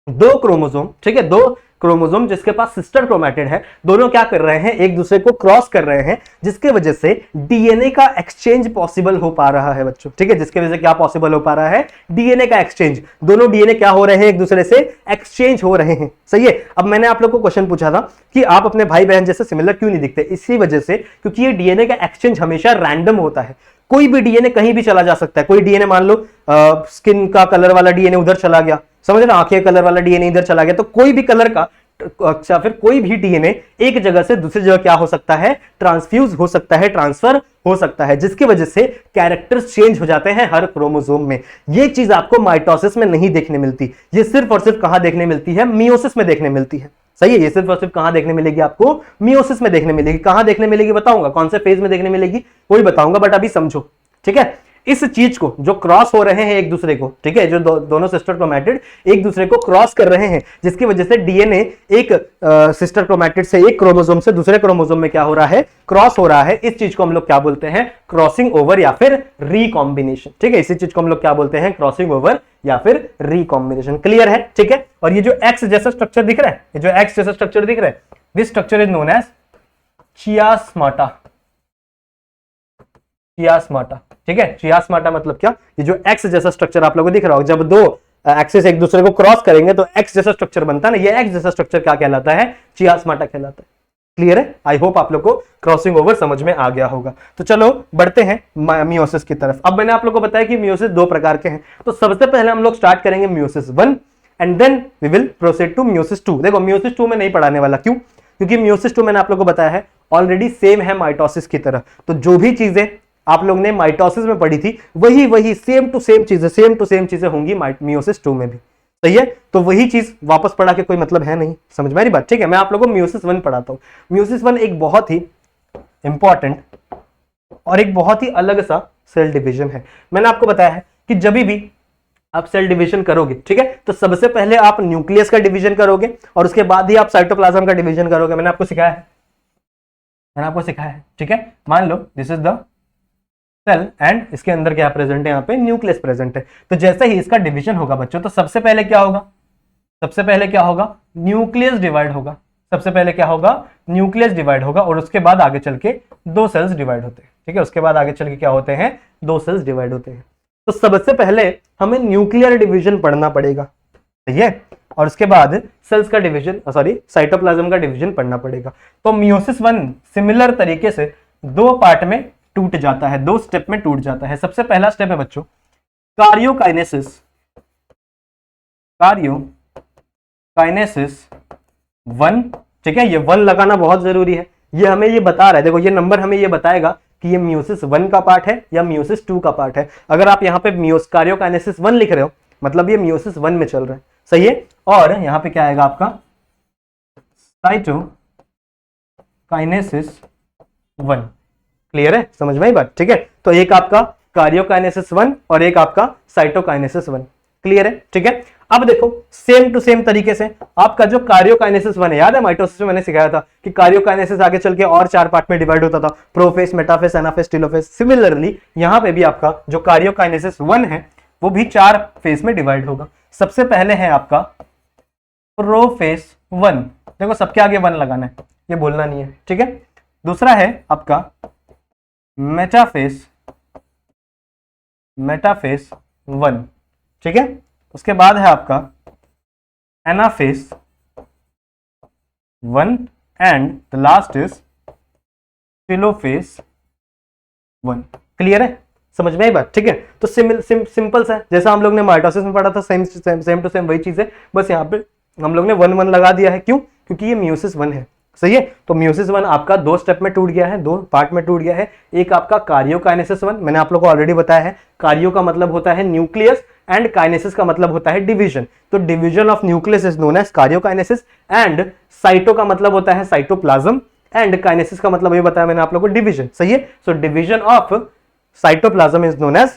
दो क्रोमोसोम, ठीक है, दो क्रोमोसोम जिसके पास सिस्टर क्रोमैटिड है, दोनों क्या कर रहे हैं, एक दूसरे को क्रॉस कर रहे हैं, जिसके वजह से डीएनए का एक्सचेंज पॉसिबल हो पा रहा है बच्चों, ठीक है, जिसके वजह से क्या पॉसिबल हो पा रहा है, डीएनए का एक्सचेंज। दोनों डीएनए क्या हो रहे हैं, एक दूसरे से एक्सचेंज हो रहे हैं, सही है। अब मैंने आप लोग को क्वेश्चन पूछा था कि आप अपने भाई बहन जैसे सिमिलर क्यों नहीं दिखते, इसी वजह से क्योंकि ये डीएनए का एक्सचेंज हमेशा रैंडम होता है। कोई भी डीएनए कहीं भी चला जा सकता है। कोई डीएनए मान लो स्किन का कलर वाला डीएनए उधर चला गया, समझ रहे, आंखें कलर वाला डीएनए इधर चला गया, तो कोई भी कलर का, अच्छा फिर कोई भी डीएनए एक जगह से दूसरी जगह क्या हो सकता है, ट्रांसफ्यूज हो सकता है, ट्रांसफर हो सकता है, जिसकी वजह से कैरेक्टर्स चेंज हो जाते हैं हर क्रोमोसोम में। ये चीज आपको माइटोसिस में नहीं देखने मिलती, ये सिर्फ और सिर्फ कहां देखने मिलती है, मियोसिस में देखने मिलती है, सही है। ये सिर्फ और सिर्फ कहां देखने मिलेगी आपको, मियोसिस में देखने मिलेगी। कहां देखने मिलेगी बताऊंगा, कौन से फेज में देखने मिलेगी वही बताऊंगा, बट अभी समझो, ठीक है। इस चीज को जो क्रॉस हो रहे हैं एक दूसरे को, ठीक है, जो दोनों सिस्टर क्रोमैटिड एक दूसरे को क्रॉस कर रहे हैं, जिसकी वजह से डीएनए एक सिस्टर क्रोमैटिड से एक क्रोमोसोम से दूसरे क्रोमोसोम में क्या हो रहा है, क्रॉस हो रहा है। इस चीज को हम लोग क्या बोलते हैं, क्रॉसिंग ओवर या फिर रिकॉम्बिनेशन, ठीक है, इसी चीज को हम लोग क्या बोलते हैं, क्रॉसिंग ओवर या फिर रिकॉम्बिनेशन। क्लियर है, ठीक है। और ये जो एक्स जैसा स्ट्रक्चर दिख रहा है, ये जो एक्स जैसा स्ट्रक्चर दिख रहा है, this structure is known as chiasmata. Chiasmata, ठीक है, चियास्माटा मतलब क्या, ये जो एक्स जैसा स्ट्रक्चर आप लोगों को दिख रहा हो, जब दो एक्सिस एक दूसरे को क्रॉस करेंगे तो एक्स जैसा स्ट्रक्चर बनता है ना, ये एक्स जैसा स्ट्रक्चर क्या कहलाता है, चियास्माटा कहलाता है। क्लियर है, आई होप आप लोग को क्रॉसिंग ओवर समझ में आ गया होगा। तो चलो बढ़ते हैं मियोसिस की तरफ। अब मैंने आप लोग को बताया कि मियोसिस दो प्रकार के हैं, तो सबसे पहले हम लोग स्टार्ट करेंगे meiosis 1 and then we will proceed to meiosis 2। देखो मियोसिस 2 में नहीं पढ़ाने वाला, क्यों, क्योंकि मियोसिस 2 मैंने आप लोग को बताया है ऑलरेडी सेम है माइटोसिस की तरह। तो जो भी चीजें आप लोग ने माइटोसिस में पढ़ी थी वही सेम टू सेम चीजें होंगी मियोसिस 2 में भी। सही है, तो वही चीज वापस पढ़ा के कोई मतलब है नहीं, समझ में आ रही बात, ठीक है। मैं आप लोगों को मियोसिस 1 पढ़ाता हूं। मियोसिस 1 एक बहुत ही इंपॉर्टेंट और एक बहुत ही अलग सा सेल डिवीजन है। मैंने आपको बताया है कि जब भी आप सेल डिवीजन करोगे, ठीक है, तो सबसे पहले आप न्यूक्लियस का डिवीजन करोगे और उसके बाद ही आप साइटोप्लाज्म का डिवीजन करोगे। मैंने आपको सिखाया है, ठीक है। मान लो this is the cell and इसके अंदर क्या प्रेजेंट है, यहाँ पे न्यूक्लियस प्रेजेंट है। तो जैसे ही इसका डिवीजन होगा बच्चों, तो सबसे पहले क्या होगा, न्यूक्लियस डिवाइड होगा। सबसे पहले क्या होगा, न्यूक्लियस डिवाइड होगा और उसके बाद आगे चल के दो सेल्स डिवाइड होते हैं, ठीक है। उसके बाद आगे चल के क्या होते हैं, दो सेल्स डिवाइड होते हैं। तो सबसे पहले हमें न्यूक्लियर डिवीजन पढ़ना पड़ेगा, ठीक है, और उसके बाद सेल्स का डिवीजन, साइटोप्लाज्म का डिवीजन पढ़ना पड़ेगा। तो मियोसिस 1 सिमिलर तरीके से दो पार्ट में टूट जाता है, दो स्टेप में टूट जाता है। सबसे पहला स्टेप है बच्चों कार्योकाइनेसिस 1, ठीक है। ये 1 लगाना बहुत जरूरी है, ये हमें ये बता रहा है, देखो ये नंबर हमें ये बताएगा कि ये मियोसिस 1 का पार्ट है या मियोसिस 2 का पार्ट है। अगर आप यहाँ पे कार्योकाइनेसिस 1 लिख रहे हो मतलब ये मियोसिस 1 में चल रहा है, सही है। और यहाँ पे क्या आएगा आपका साइटोकाइनेसिस 1। क्लियर है, समझ में आई बात, ठीक है। तो एक आपका कार्योकाइनेसिस 1 और एक आपका साइटोकाइनेसिस 1। क्लियर है, ठीक है। अब देखो सेम टू सेम तरीके से आपका जो कार्योकाइनेसिस 1 है, याद है माइटोसिस में मैंने सिखाया था कि कार्योकाइनेसिस आगे चल के और 4 पार्ट में डिवाइड होता था, प्रोफेस, मेटाफेस, एनाफेस, टेलोफेस। सिमिलरली यहाँ पे भी आपका जो कार्योकाइनेसिस 1 है वो भी 4 फेस में डिवाइड होगा। सबसे पहले है आपका प्रोफेस 1, देखो सबके आगे 1 लगाना है, ये बोलना नहीं है, ठीक है। दूसरा है आपका मेटाफेस 1, ठीक है। उसके बाद है आपका anaphase 1 and the last is telophase 1। Clear है, समझ में आई बात, ठीक है। तो सिंपल सा है, जैसा हम लोग ने माइटोसिस में पढ़ा था सेम टू सेम वही चीज है, बस यहाँ पे हम लोग ने 1 लगा दिया है। क्यों, क्योंकि ये मियोसिस 1 है, सही है। तो मियोसिस 1 आपका 2 स्टेप में टूट गया है, 2 पार्ट में टूट गया है। एक आपका कार्योकाइनेसिस 1, मैंने आप लोगों को ऑलरेडी बताया है, कार्यो का मतलब होता है न्यूक्लियस एंड काइनेसिस का मतलब होता है डिवीजन। तो division of nucleus is known as karyokinesis and cyto का मतलब होता है साइटोप्लाज्म एंड काइनेसिस का मतलब ये बताया मैंने आप लोगों को डिवीजन, सही है। So division of cytoplasm is known as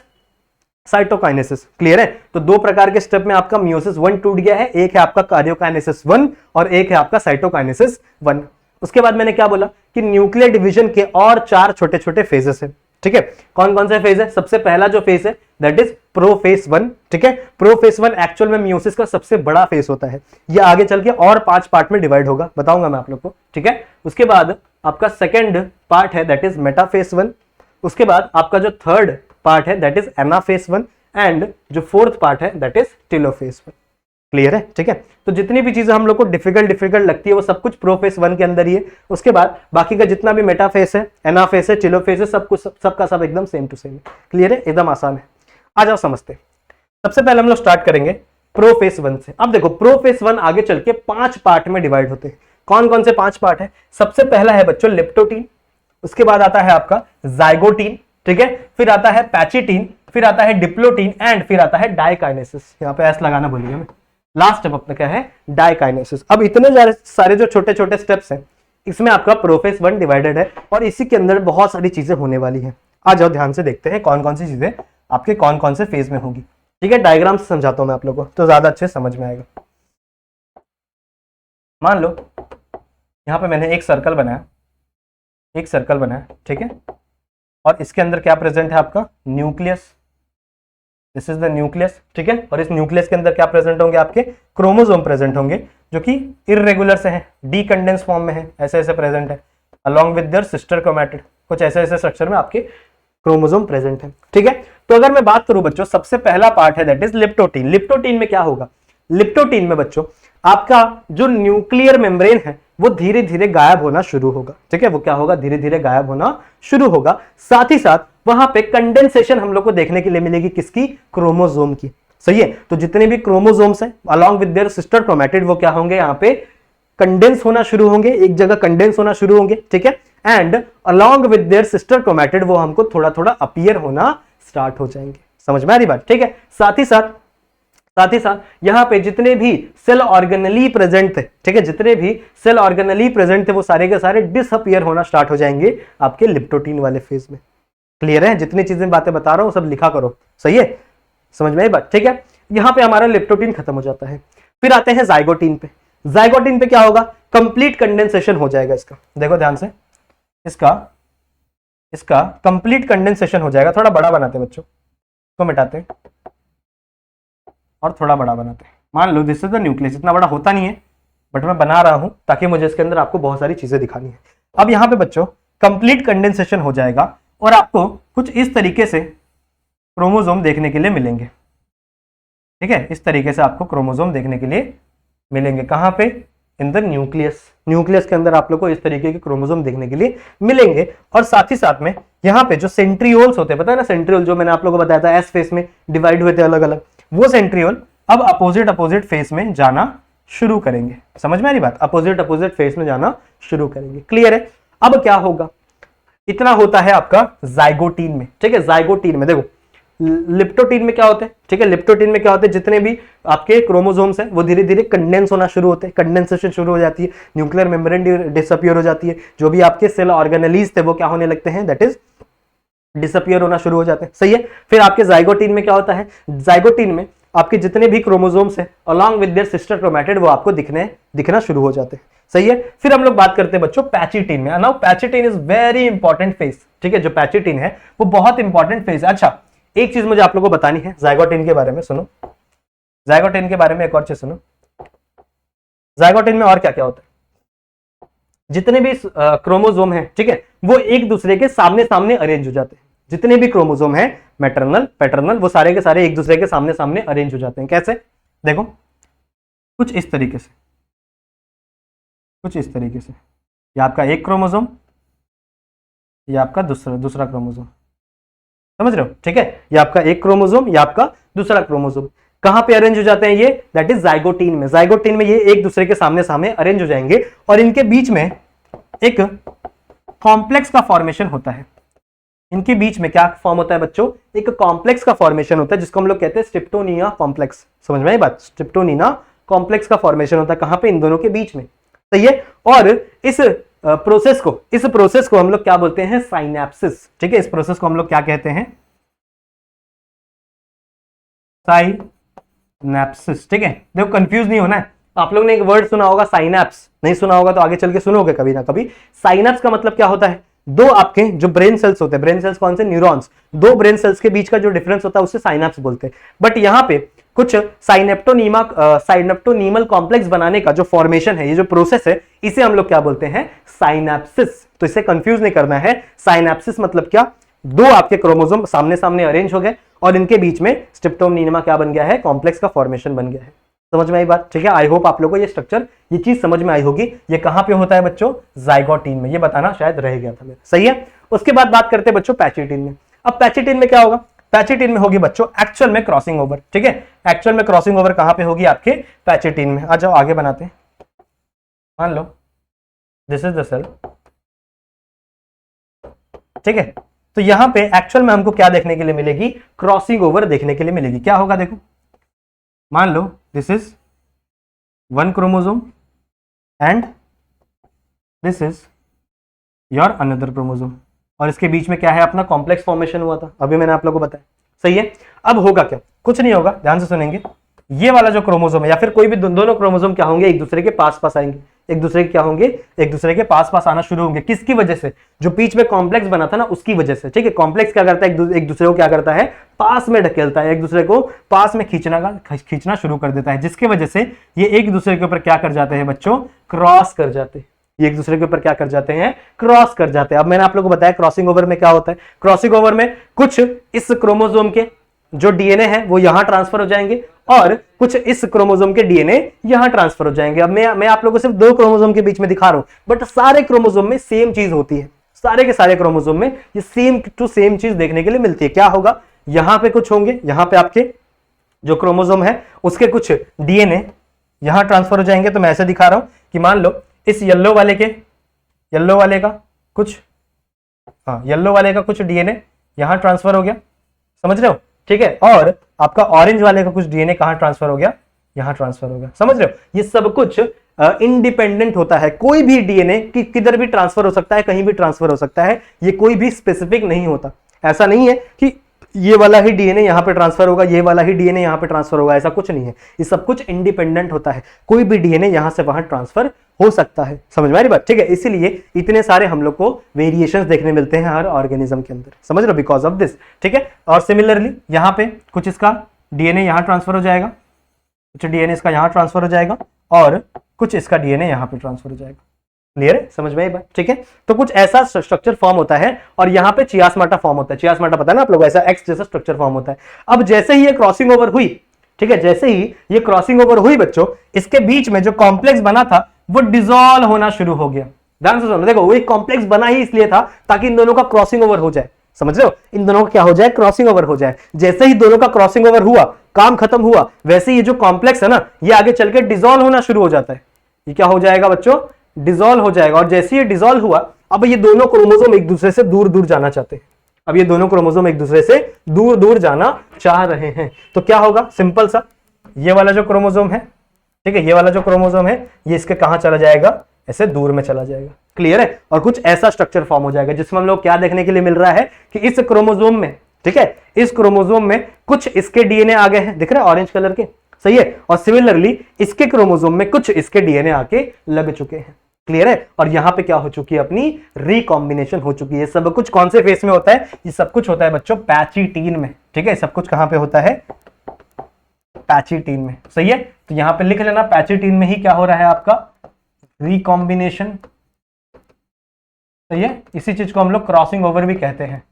cytokinesis. Clear है, तो 2 प्रकार के स्टेप में आपका मियोसिस 1 टूट गया है, एक है आपका कार्योकाइनेसिस 1 और एक है आपका साइटोकाइनेसिस 1। उसके बाद मैंने क्या बोला कि न्यूक्लियर डिवीजन के और 4 छोटे छोटे फेजेस है, ठीक है। कौन कौन से फेज है, सबसे पहला जो फेज है दैट इज प्रोफेस 1, ठीक है। प्रोफेस 1 एक्चुअल में मियोसिस का सबसे बड़ा फेज होता है, ये आगे चल के और 5 पार्ट में डिवाइड होगा, बताऊंगा मैं आप लोग को, ठीक है। उसके बाद आपका सेकेंड पार्ट है दैट इज मेटाफेस 1। उसके बाद आपका जो थर्ड पार्ट है दैट इज एनाफेस 1 एंड जो फोर्थ पार्ट है दैट इज टेलोफेस 1। क्लियर है, ठीक है। तो जितनी भी चीजें हम लोग को डिफिकल्ट लगती है वो सब कुछ प्रोफेस 1 के अंदर ही है। उसके बाद बाकी का जितना भी मेटाफेस है, एनाफेस है, टेलोफेस है, सब कुछ सबका सब एकदम सेम टू सेम है। क्लियर है, एकदम आसान है। आ जाओ समझते। सबसे पहले हम लोग स्टार्ट करेंगे प्रोफेस 1 से। अब देखो प्रोफेस 1 आगे चल के 5 पार्ट में डिवाइड होते हैं। कौन कौन से 5 पार्ट है, सबसे पहला है बच्चों लेप्टोटीन, उसके बाद आता है आपका जाइगोटीन, ठीक है, फिर आता है पैचिटीन, फिर आता है डिप्लोटीन एंड फिर आता है डाइकाइनेसिस। यहाँ पे एस लगाना भूल गया मैं। लास्ट स्टेप अपना क्या है, डाइकाइनेसिस। अब इतने सारे जो छोटे छोटे स्टेप्स हैं इसमें आपका प्रोफेस 1 डिवाइडेड है और इसी के अंदर बहुत सारी चीजें होने वाली हैं। आ जाओ ध्यान से देखते हैं कौन कौन सी चीजें आपके कौन कौन से फेज में होगी। ठीक है, डायग्राम से समझाता हूं मैं आप लोगों को तो ज्यादा अच्छे समझ में आएगा। मान लो यहां पे मैंने एक सर्कल बनाया, ठीक है, और इसके अंदर क्या प्रेजेंट है आपका nucleus, this is the nucleus, ठीक है, और इस न्यूक्लियस के अंदर क्या प्रेजेंट होंगे आपके क्रोमोसोम प्रेजेंट होंगे, जो कि इररेगुलर से हैं, डीकंडेंस फॉर्म में है, ऐसे ऐसे प्रेजेंट है, along with their sister chromatid, कुछ ऐसे ऐसे स्ट्रक्चर में आपके क्रोमोसोम प्रेजेंट है। ठीक है, तो अगर मैं बात करूं बच्चों, सबसे पहला पार्ट है दैट इज लिप्टोटीन। लिप्टोटीन में क्या होगा, लिप्टोटीन में बच्चों आपका जो न्यूक्लियर मेम्ब्रेन है वो धीरे धीरे गायब होना शुरू होगा। ठीक है, वो क्या होगा, धीरे धीरे गायब होना शुरू होगा। साथ ही साथ वहां पे कंडेंसेशन हम लोग को देखने के लिए मिलेगी, किसकी, क्रोमोसोम की। सही है, तो जितने भी क्रोमोसोम्स हैं along with their sister chromatid वो क्या होंगे, यहाँ पे कंडेंस होना शुरू होंगे, एक जगह कंडेंस होना शुरू होंगे। ठीक है, and along with their sister chromatid वो हमको थोड़ा थोड़ा अपीयर होना स्टार्ट हो जाएंगे। समझ में आ रही बात। ठीक है, साथ ही साथ यहां पे जितने भी सेल ऑर्गेनली प्रेजेंट थे, ठीक है, जितने भी सेल ऑर्गेनली प्रेजेंट थे वो सारे के सारे डिसअपीयर होना स्टार्ट हो जाएंगे आपके लिप्टोटीन वाले फेज में। क्लियर है, जितनी चीजें बातें बता रहा हूं सब लिखा करो। सही है, समझ में आई बात। ठीक है, यहां पे हमारा लिप्टोटीन खत्म हो जाता है। फिर आते हैं जाइगोटीन पे। जाइगोटीन पे क्या होगा, कंप्लीट कंडेंसेशन हो जाएगा इसका, देखो ध्यान से, इसका कंप्लीट कंडेंसेशन हो जाएगा। थोड़ा बड़ा बनाते हैं बच्चों, इसको मिटाते हैं और थोड़ा बड़ा बनाते हैं। मान लो दिस इज द न्यूक्लियस, इतना बड़ा होता नहीं है बट मैं बना रहा हूं ताकि मुझे इसके अंदर आपको बहुत सारी चीजें दिखानी है। अब यहां पे बच्चों कंप्लीट कंडेंसेशन हो जाएगा और आपको कुछ इस तरीके से क्रोमोसोम देखने के लिए मिलेंगे। ठीक है, इस तरीके से आपको क्रोमोसोम देखने के लिए मिलेंगे। कहां पे, इन द न्यूक्लियस। न्यूक्लियस के अंदर आप लोग को इस तरीके के क्रोमोसोम देखने के लिए मिलेंगे। और साथ ही साथ में यहाँ पे जो सेंट्रियोल्स होते हैं, पता है ना, सेंट्रियोल जो मैंने आप लोगों को बताया था एस फेस में डिवाइड हुए थे अलग अलग, वो सेंट्रियोल अब अपोजिट फेस में जाना शुरू करेंगे। समझ में आ रही बात, अपोजिट फेस में जाना शुरू करेंगे। क्लियर है, अब क्या होगा, इतना होता है आपका जाइगोटीन में। ठीक है, जाइगोटीन में देखो, लिप्टोटीन में क्या होते हैं, ठीक है, लिप्टोटीन में क्या होते हैं, जितने भी आपके क्रोमोसोम्स हैं वो धीरे धीरे कंडेंस होना शुरू होते हैं, कंडेंसेशन शुरू हो जाती है, न्यूक्लियर मेम्ब्रेन डिसअपीयर हो जाती है, जो भी आपके सेल ऑर्गेनेलीज थे वो क्या होने लगते हैं, दैट इज डिसअपीयर होना शुरू हो जाते हैं। सही है, फिर आपके जाइगोटीन में क्या होता है, जाइगोटीन में आपके जितने भी क्रोमोसोम्स हैं along with their sister chromatid वो आपको दिखना शुरू हो जाते हैं। सही है, फिर हम लोग बात करते हैं बच्चों पैचिटीन में। Now pachytene is very important phase. ठीक है, जो पैचिटीन है वो बहुत इंपॉर्टेंट फेज है। अच्छा, एक चीज मुझे आप लोगों को बतानी है जाइगोटीन के बारे में, सुनो, जाइगोटीन के बारे में एक और चीज सुनो। जाइगोटीन में और क्या क्या होता है, जितने भी क्रोमोसोम हैं, ठीक है, वो एक दूसरे के सामने सामने अरेंज हो जाते हैं। जितने भी क्रोमोसोम हैं मैटरनल पैटर्नल वो सारे के सारे एक दूसरे के सामने सामने अरेंज हो जाते हैं। कैसे, देखो कुछ इस तरीके से, कुछ इस तरीके से, ये आपका एक क्रोमोसोम, ये आपका दूसरा क्रोमोसोम, समझ रहे हो। ठीक है, ये आपका एक क्रोमोसोम, ये आपका दूसरा क्रोमोसोम, कहां पे अरेंज हो जाते हैं ये, दैट इज जाइगोटीन में। जाइगोटीन में ये एक दूसरे के सामने सामने अरेंज हो जाएंगे और इनके बीच में एक कॉम्प्लेक्स का फॉर्मेशन होता है। इनके बीच में क्या फॉर्म होता है बच्चों, एक कॉम्प्लेक्स का फॉर्मेशन होता है जिसको हम लोग कहते हैं स्ट्रिप्टोनिया कॉम्प्लेक्स। समझ में आई बात, स्ट्रिप्टोनिया कॉम्प्लेक्स का फॉर्मेशन होता है कहां पे, इन दोनों के बीच में। सही है, और इस प्रोसेस को हम लोग क्या बोलते हैं, साइनेप्सिस। ठीक है, इस प्रोसेस को हम लोग क्या कहते हैं, साइनेप्सिस। ठीक है, देखो कंफ्यूज नहीं होना है। आप लोग ने एक वर्ड सुना होगा साइनेप्स, नहीं सुना होगा तो आगे चल के सुनोगे कभी ना कभी। साइनेप्स का मतलब क्या होता है, दो आपके जो ब्रेन सेल्स होते हैं, ब्रेन सेल्स कौन से, न्यूरॉन्स, दो ब्रेन सेल्स के बीच का जो डिफरेंस होता है उसे साइनेप्स बोलते हैं। बट यहां पे कुछ साइनेप्टोनीमल कॉम्प्लेक्स बनाने का जो फॉर्मेशन है, ये जो प्रोसेस है, इसे हम लोग क्या बोलते हैं, साइनेप्सिस। तो इसे कंफ्यूज नहीं करना है। साइनेप्सिस मतलब क्या, दो आपके क्रोमोसोम सामने सामने अरेंज हो गए और इनके बीच में स्ट्रिप्टोनीमा क्या बन गया है, कॉम्प्लेक्स का फॉर्मेशन बन गया है। समझ में आई बात। ठीक है, आई होप आप लोगों को ये स्ट्रक्चर, ये चीज समझ में आई होगी। ये कहां पे होता है बच्चों, जाइगोटीन में, ये बताना शायद रह गया था मेरा। सही है, उसके बाद बात करते हैं बच्चों पैचिटीन में। अब पैचिटीन में क्या होगा, पैचिटीन में होगी बच्चों एक्चुअल में क्रॉसिंग ओवर। ठीक है, एक्चुअल में क्रॉसिंग ओवर कहां पे होगी, आपके पैचिटीन में। आ जाओ आगे बनाते हैं। मान लो दिस इज द सेल। ठीक है, तो यहां पे एक्चुअल में हमको क्या देखने के लिए मिलेगी, क्रॉसिंग ओवर देखने के लिए मिलेगी। क्या होगा देखो, मान लो this is one chromosome and this is your another chromosome, और इसके बीच में क्या है, अपना कॉम्प्लेक्स फॉर्मेशन हुआ था, अभी मैंने आप लोगों को बताया। सही है। अब होगा क्या, कुछ नहीं होगा, ध्यान से सुनेंगे। ये वाला जो क्रोमोसोम है या फिर कोई भी दोनों क्रोमोसोम क्या होंगे, एक दूसरे के पास पास आएंगे, एक दूसरे के क्या होंगे, एक दूसरे के पास पास आना शुरू होंगे। किसकी वजह से, जो बीच में कॉम्प्लेक्स बना था ना उसकी वजह से। ठीक है, कॉम्प्लेक्स क्या करता है, एक दूसरे को क्या करता है, पास में ढकेलता है, एक दूसरे को पास में खींचना शुरू कर देता है, जिसकी वजह से ये एक दूसरे के ऊपर क्या कर जाते हैं बच्चों, क्रॉस कर जाते हैं। ये एक दूसरे के ऊपर क्या कर जाते हैं, क्रॉस कर जाते हैं। अब मैंने आप लोगों को बताया क्रॉसिंग ओवर में क्या होता है। क्रॉसिंग ओवर में कुछ इस क्रोमोसोम के जो डीएनए है वो यहां ट्रांसफर हो जाएंगे और कुछ इस क्रोमोसोम के डीएनए यहां ट्रांसफर हो जाएंगे। अब मैं आप लोगों को सिर्फ 2 क्रोमोसोम के बीच में दिखा रहा हूं, बट सारे क्रोमोसोम में सेम चीज होती है। सारे के सारे क्रोमोसोम में ये सेम टू सेम चीज देखने के लिए मिलती है। क्या होगा, यहां पे कुछ होंगे, यहां पे आपके जो क्रोमोसोम है उसके कुछ डीएनए यहां ट्रांसफर हो जाएंगे। तो मैं ऐसे दिखा रहा हूं कि मान लो इस येलो वाले का कुछ, हाँ येलो वाले का कुछ डीएनए यहां ट्रांसफर हो गया, समझ रहे हो, ठीक है। और आपका ऑरेंज वाले का कुछ डीएनए कहां ट्रांसफर हो गया, यहां ट्रांसफर हो गया, समझ रहे हो। ये सब कुछ इंडिपेंडेंट होता है। कोई भी डीएनए किधर भी ट्रांसफर हो सकता है, कहीं भी ट्रांसफर हो सकता है, ये कोई भी स्पेसिफिक नहीं होता। ऐसा नहीं है कि ये वाला ही डीएनए यहां पे ट्रांसफर होगा, ये वाला ही डीएनए यहां पे ट्रांसफर होगा, ऐसा कुछ नहीं है। ये सब कुछ इंडिपेंडेंट होता है, कोई भी डीएनए यहां से वहां ट्रांसफर हो सकता है। समझ में आ रही बात, ठीक है। इसीलिए इतने सारे हम लोग को वेरिएशंस देखने मिलते हैं हर ऑर्गेनिज्म के अंदर, समझ रहे हो, बिकॉज ऑफ दिस, ठीक है। और सिमिलरली यहां पे कुछ इसका डीएनए यहां ट्रांसफर हो जाएगा, कुछ डीएनए इसका यहां ट्रांसफर हो जाएगा और कुछ इसका डीएनए यहां पे ट्रांसफर हो जाएगा। क्लियर है, समझ में आई बात, ठीक है। तो कुछ ऐसा स्ट्रक्चर फॉर्म होता है और यहाँ पे चियास्माटा फॉर्म होता है। चियास्माटा पता है ना आप लोग, ऐसा एक्स जैसा स्ट्रक्चर फॉर्म होता है। अब जैसे ही ये क्रॉसिंग ओवर हुई, ठीक है, जैसे ही ये क्रॉसिंग ओवर हुई बच्चों, इसके बीच में जो कॉम्प्लेक्स बना था वो डिसॉल्व होना शुरू हो गया। ध्यान से सुनो, देखो वो एक कॉम्प्लेक्स बना ही इसलिए था ताकि इन दोनों का क्रॉसिंग ओवर हो जाए, समझ रहे हो, इन दोनों का क्या हो जाए, क्रॉसिंग ओवर हो जाए। जैसे ही दोनों का क्रॉसिंग ओवर हुआ, काम खत्म हुआ, वैसे ये जो कॉम्प्लेक्स है ना ये आगे चल के डिसॉल्व होना शुरू हो जाता है। ये क्या हो जाएगा बच्चों, डिसॉल्व हो जाएगा। और जैसे ये डिसॉल्व हुआ, अब ये दोनों क्रोमोसोम एक दूसरे से दूर दूर जाना चाहते हैं। अब ये दोनों क्रोमोसोम एक दूसरे से दूर दूर जाना चाह रहे हैं, तो क्या होगा, सिंपल सा, ये वाला जो क्रोमोसोम है, ठीक है, ये वाला जो क्रोमोसोम है ये इसके कहां चला जाएगा, ऐसे दूर में चला जाएगा। क्लियर है। और कुछ ऐसा स्ट्रक्चर फॉर्म हो जाएगा जिसमें हम लोग क्या देखने के लिए मिल रहा है कि इस क्रोमोसोम में, ठीक है, इस क्रोमोसोम में कुछ इसके डीएनए आ गए हैं, दिख रहे हैं ऑरेंज कलर के, सही है। और सिमिलरली इसके क्रोमोसोम में कुछ इसके डीएनए आके लग चुके हैं। क्लियर है। और यहां पे क्या हो चुकी है, अपनी रिकॉम्बिनेशन हो चुकी है। सब कुछ कौन से फेस में होता है, ये सब कुछ होता है बच्चों पैचिटीन में, ठीक है। सब कुछ कहां पे होता है, पैचिटीन में, सही है। तो यहां पे लिख लेना, पैचिटीन में ही क्या हो रहा है आपका, रिकॉम्बिनेशन, सही है। इसी चीज को हम लोग क्रॉसिंग ओवर भी कहते हैं,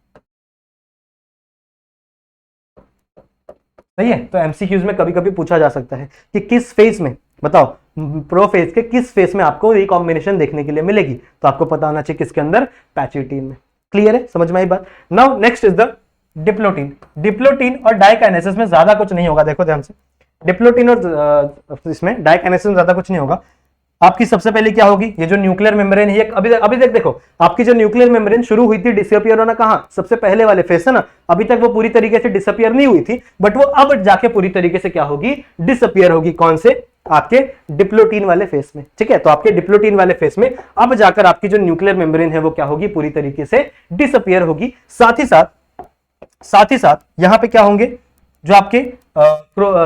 सही है। तो एमसीक्यूज में कभी कभी पूछा जा सकता है कि किस फेज में, बताओ प्रोफेज के किस फेज में आपको रिकॉम्बिनेशन देखने के लिए मिलेगी, तो आपको पता होना चाहिए किसके अंदर, पैचिटीन में। क्लियर है, समझ में आई बात। Now next is the diplotene. Diplotene और डाइकाइनेसिस में ज्यादा कुछ नहीं होगा, देखो ध्यान से, डिप्लोटीन और इसमें डाइकाइनेसिस में ज्यादा कुछ नहीं होगा। आपकी सबसे पहले क्या होगी, ये जो न्यूक्लियर मेम्ब्रेन है, अभी तक देखो आपकी जो न्यूक्लियर मेम्ब्रेन शुरू हुई थी डिसअपियर होना कहां, सबसे पहले वाले फेज है ना, अभी तक वो पूरी तरीके से डिसअपियर नहीं हुई थी, बट वो अब जाके पूरी तरीके से क्या होगी, डिसअपियर होगी। कौन से, आपके डिप्लोटीन वाले फेस में, ठीक है। तो आपके डिप्लोटीन वाले फेस में अब जाकर आपकी जो न्यूक्लियर मेम्ब्रेन है वो क्या होगी, पूरी तरीके से डिसअपियर होगी। साथ ही साथ यहां पे क्या होंगे, जो आपके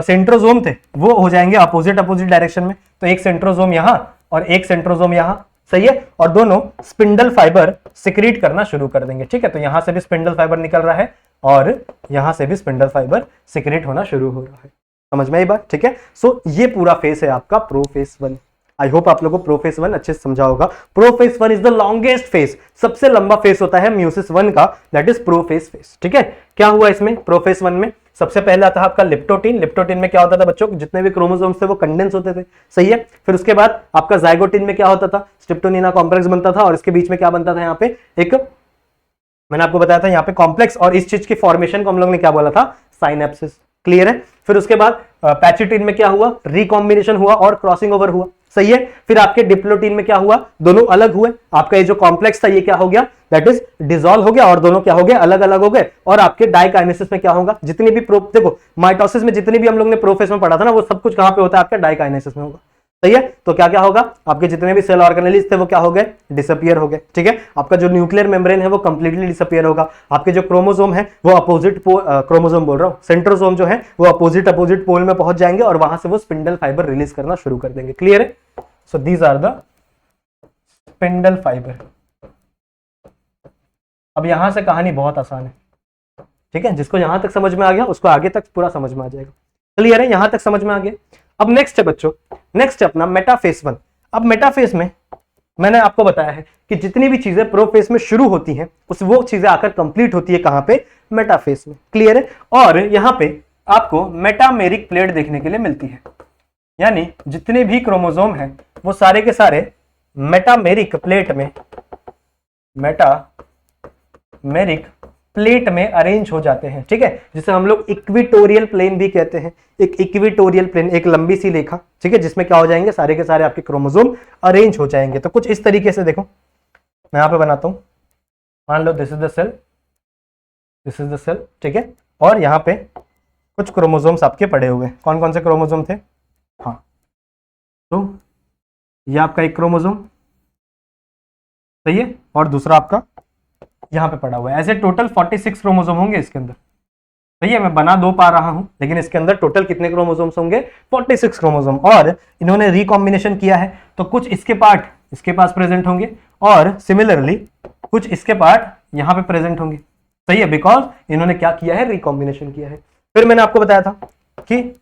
सेंट्रोजोम थे वो हो जाएंगे अपोजिट डायरेक्शन में। तो एक सेंट्रोजोम यहां और एक सेंट्रोजोम यहां, सही है। और दोनों स्पिंडल फाइबर सिक्रीट करना शुरू कर देंगे, ठीक है। तो यहां से भी स्पिंडल फाइबर निकल रहा है और यहां से भी स्पिंडल फाइबर सिक्रीट होना शुरू हो रहा है। समझ में आई बात, ठीक है। सो ये पूरा फेस है आपका प्रोफेस 1। आई होप आप लोगों को प्रोफेस 1 अच्छे से समझा होगा। Prophase 1 is the longest phase, सबसे लंबा फेस होता है म्यूसिस 1 का, दैट इज प्रोफेस फेस, ठीक है। क्या हुआ इसमें, प्रोफेस 1 में सबसे पहले आता है आपका लिप्टोटीन। लिप्टोटीन में क्या होता था बच्चों, जितने भी क्रोमोसोम्स थे वो कंडेंस होते थे, सही है। फिर उसके बाद आपका जाइगोटीन में क्या होता था, स्ट्रिप्टोनिना कॉम्प्लेक्स बनता था और इसके बीच में क्या बनता था, यहाँ पे एक, मैंने आपको बताया था यहाँ पे कॉम्प्लेक्स, और इस चीज की फॉर्मेशन को हम लोग ने क्या बोला था, साइनेप्सिस। क्लियर है। फिर उसके बाद पैचिटीन में क्या हुआ, रिकॉम्बिनेशन हुआ और क्रॉसिंग ओवर हुआ, सही है। फिर आपके डिप्लोटीन में क्या हुआ, दोनों अलग हुए, आपका ये जो कॉम्प्लेक्स था ये क्या हो गया, दैट इज डिसॉल्व हो गया और दोनों क्या हो गए, अलग अलग हो गए। और आपके डाइकाइनेसिस में क्या होगा, जितनी भी देखो माइटोसिस में जितनी भी हम लोग ने प्रोफेस में पढ़ा था ना, वो सब कुछ कहां पे होता है, आपका डाइकाइनेसिस में होगा। सही है। तो क्या क्या होगा, आपके जितने भी सेल ऑर्गेनेल्स थे वो क्या हो गए, डिसअपियर हो गए। ठीक है, आपका जो न्यूक्लियर मेम्ब्रेन है वो कंप्लीटली डिसअपियर होगा। आपके जो क्रोमोसोम है वो अपोजिट क्रोमोसोम बोल रहा हूं, सेंट्रोसोम जो है वो अपोजिट पोल में पहुंच जाएंगे और वहां से वो स्पिंडल फाइबर रिलीज करना शुरू कर देंगे। क्लियर है। So these are the spindle fibre. अब यहां से कहानी बहुत आसान है। ठीक है, जिसको यहां तक समझ में आ गया उसको आगे तक पूरा समझ में आ जाएगा। क्लियर है, यहां तक समझ में आ गया। अब नेक्स्ट है बच्चों, नेक्स्ट है अपना मेटाफेस 1। अब मेटाफेस में मैंने आपको बताया है कि जितनी भी चीजें प्रोफेस में शुरू होती हैं उस वो चीजें आकर कंप्लीट होती है कहां पे, मेटाफेस में। क्लियर है। और यहां पे आपको मेटामेरिक प्लेट देखने के लिए मिलती है, यानी जितने भी क्रोमोसोम हैं वो सारे के सारे मेटामेरिक प्लेट में, मेटामेरिक प्लेट में अरेंज हो जाते हैं। ठीक है, जिसे हम लोग इक्विटोरियल प्लेन भी कहते हैं। एक इक्विटोरियल प्लेन, एक लंबी सी रेखा, ठीक है, जिसमें क्या हो जाएंगे, सारे के सारे आपके क्रोमोसोम अरेंज हो जाएंगे। तो कुछ इस तरीके से देखो, मैं यहां पे बनाता हूं, मान लो this is the cell, this is the cell. ठीक है, और यहां पे कुछ क्रोमोसोम्स आपके पड़े हुए हैं। कौन कौन से क्रोमोसोम थे, हाँ, तो ये आपका एक क्रोमोसोम, सही है, और दूसरा आपका यहां पे पड़ा हुआ है। ऐसे टोटल 46 क्रोमोसोम होंगे इसके अंदर। सही है, मैं बना 2 पा रहा हूं, लेकिन इसके अंदर टोटल कितने क्रोमोसोम्स होंगे, 46 क्रोमोसोम। और इन्होंने रिकॉम्बिनेशन किया है, तो कुछ इसके पार्ट इसके पास प्रेजेंट होंगे और सिमिलरली कुछ इसके पार्ट यहां पे प्रेजेंट होंगे। सही है, बिकॉज इन्होंने क्या किया है, रिकॉम्बिनेशन किया है। फिर मैंने आपको बताया था कि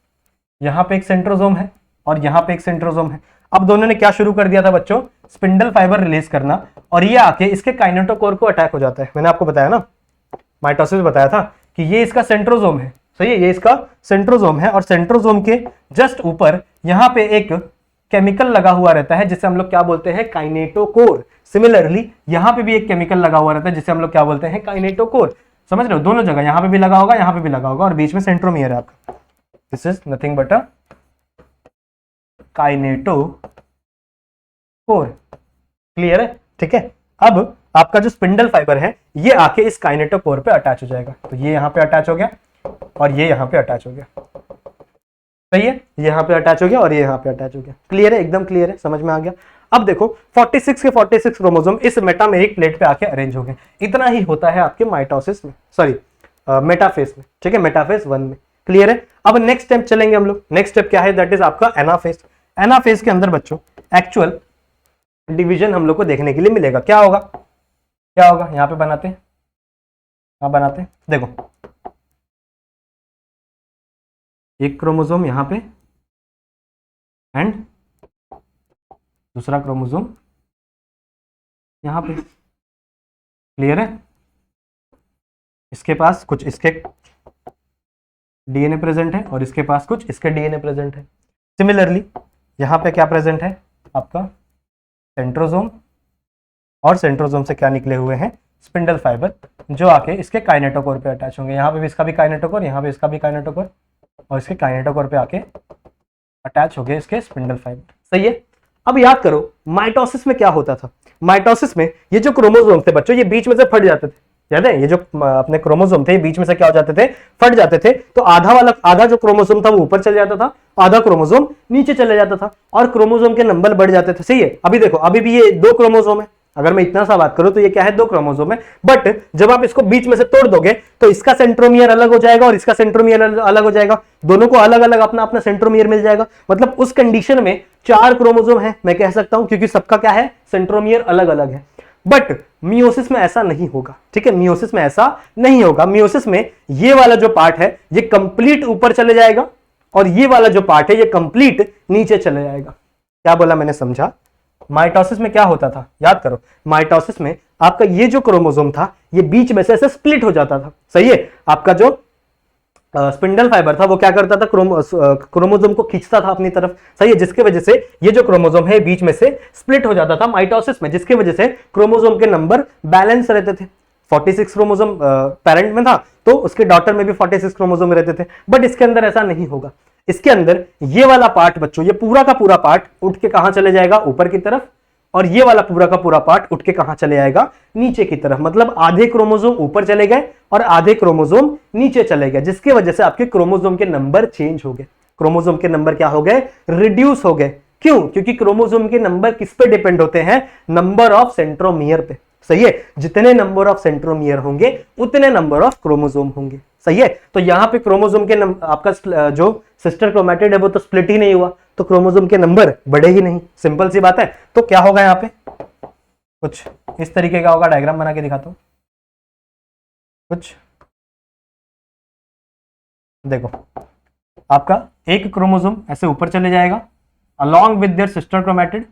यहां पे एक सेंट्रोसोम है और यहां पे एक सेंट्रोसोम है। अब दोनों ने क्या शुरू कर दिया था बच्चों, स्पिंडल फाइबर रिलीज करना, और ये आके इसके काइनेटोकोर को अटैक हो जाता है। मैंने आपको बताया ना, माइटोसिस बताया था कि ये इसका सेंट्रोसोम है। सही है, ये इसका सेंट्रोसोम है और सेंट्रोसोम के जस्ट ऊपर यहां पे एक केमिकल लगा हुआ रहता है जिसे हम लोग क्या बोलते हैं, काइनेटोकोर। सिमिलरली यहां पे भी एक केमिकल लगा हुआ रहता है जिसे हम लोग क्या बोलते हैं, काइनेटोकोर। समझ रहे हो, दोनों जगह, यहां पे भी लगा होगा, यहां पे भी लगा होगा, और बीच में सेंट्रोमियर है आपका। This is nothing but a kinetochore. Clear है। ठीक है, अब आपका जो स्पिंडल फाइबर है ये आके इस काइनेटोकोर पे अटैच हो जाएगा। तो ये यहां पे अटैच हो गया और ये यहां पे अटैच हो गया। सही है, यहां पे अटैच हो गया और ये यहां पे अटैच हो गया। क्लियर है, एकदम क्लियर है, समझ में आ गया। अब देखो 46 के 46 क्रोमोसोम इस मेटामेरिक प्लेट पे आके अरेंज हो गए। इतना ही होता है आपके माइटोसिस में, सॉरी मेटाफेस में। ठीक है, मेटाफेस 1 में। क्लियर है। अब नेक्स्ट स्टेप चलेंगे हम लोग। नेक्स्ट स्टेप क्या है, दैट इज आपका एनाफेस। एनाफेस के अंदर बच्चों एक्चुअल डिवीजन हम लोग को देखने के लिए मिलेगा। क्या होगा, क्या होगा, यहां पे बनाते हैं, यहां बनाते हैं, देखो एक क्रोमोसोम यहां पे एंड दूसरा क्रोमोसोम यहां पे। क्लियर है, इसके पास कुछ इसके डीएनए प्रेजेंट है और इसके पास कुछ इसके डीएनए प्रेजेंट है। सिमिलरली यहां पे क्या प्रेजेंट है, आपका सेंट्रोसोम, और सेंट्रोसोम से क्या निकले हुए हैं, स्पिंडल फाइबर, जो आके इसके काइनेटोकोर पे अटैच होंगे। यहाँ पे भी इसका भी काइनेटोकोर, यहाँ पे इसका भी काइनेटोकोर, और इसके काइनेटोकोर पे आके अटैच हो गए इसके स्पिंडल फाइबर। सही है। अब याद करो माइटोसिस में क्या होता था। माइटोसिस में ये जो क्रोमोसोम थे बच्चों, ये बीच में से फट जाते थे। याद है, ये जो अपने क्रोमोसोम थे बीच में से क्या हो जाते थे, फट जाते थे। तो आधा जो क्रोमोसोम था वो ऊपर चले जाता था, आधा क्रोमोसोम नीचे चले जाता था, और क्रोमोसोम के नंबर बढ़ जाते थे। सही है। अभी देखो, अभी भी ये 2 क्रोमोसोम है, अगर मैं इतना सा बात करूं तो ये क्या है, 2 क्रोमोसोम है। बट जब आप इसको बीच में से तोड़ दोगे तो इसका सेंट्रोमियर अलग हो जाएगा और इसका सेंट्रोमियर अलग हो जाएगा। दोनों को अलग अलग अपना अपना सेंट्रोमियर मिल जाएगा। मतलब उस कंडीशन में 4 क्रोमोसोम है, मैं कह सकता हूं, क्योंकि सबका क्या है, सेंट्रोमियर अलग अलग है। बट मियोसिस में ऐसा नहीं होगा। ठीक है, मियोसिस में ऐसा नहीं होगा। मियोसिस में ये वाला जो पार्ट है ये कंप्लीट ऊपर चले जाएगा और ये वाला जो पार्ट है ये कंप्लीट नीचे चले जाएगा। क्या बोला मैंने, समझा? माइटोसिस में क्या होता था, याद करो, माइटोसिस में आपका ये जो क्रोमोसोम था ये बीच में से ऐसे स्प्लिट हो जाता था। सही है, आपका जो स्पिंडल फाइबर था वो क्या करता था, क्रोमोसोम को खींचता था अपनी तरफ। सही है, जिसकी वजह से ये जो क्रोमोसोम है बीच में से स्प्लिट हो जाता था माइटोसिस में, जिसकी वजह से क्रोमोसोम के नंबर बैलेंस रहते थे। 46 क्रोमोसोम पेरेंट में था तो उसके डॉटर में भी 46 क्रोमोसोम रहते थे। बट इसके अंदर ऐसा नहीं होगा। इसके अंदर ये वाला पार्ट बच्चों, ये पूरा का पूरा पार्ट उठ के कहां चले जाएगा, ऊपर की तरफ, और ये वाला पूरा का पूरा पार्ट उठ के कहां चले जाएगा, नीचे की तरफ। मतलब आधे क्रोमोसोम ऊपर चले गए और आधे क्रोमोसोम नीचे चले गए, जिसकी वजह से आपके क्रोमोसोम के नंबर चेंज हो गए। क्रोमोसोम के नंबर क्या हो गए, रिड्यूस हो गए। क्यों? क्योंकि क्रोमोसोम के नंबर किस पे डिपेंड होते हैं? नंबर ऑफ सेंट्रोमियर पे। सही है, जितने नंबर ऑफ सेंट्रोमियर होंगे उतने नंबर ऑफ क्रोमोसोम होंगे। सही है, तो यहां पे क्रोमोसोम के आपका जो सिस्टर क्रोमैटिड है वो तो स्प्लिट ही नहीं हुआ, तो क्रोमोसोम के नंबर बढ़े ही नहीं। सिंपल सी बात है। तो क्या होगा यहां पे? कुछ इस तरीके का होगा, डायग्राम बना के दिखाता हूं। कुछ देखो, आपका एक क्रोमोसोम ऐसे ऊपर चले जाएगा along with their sister chromatid,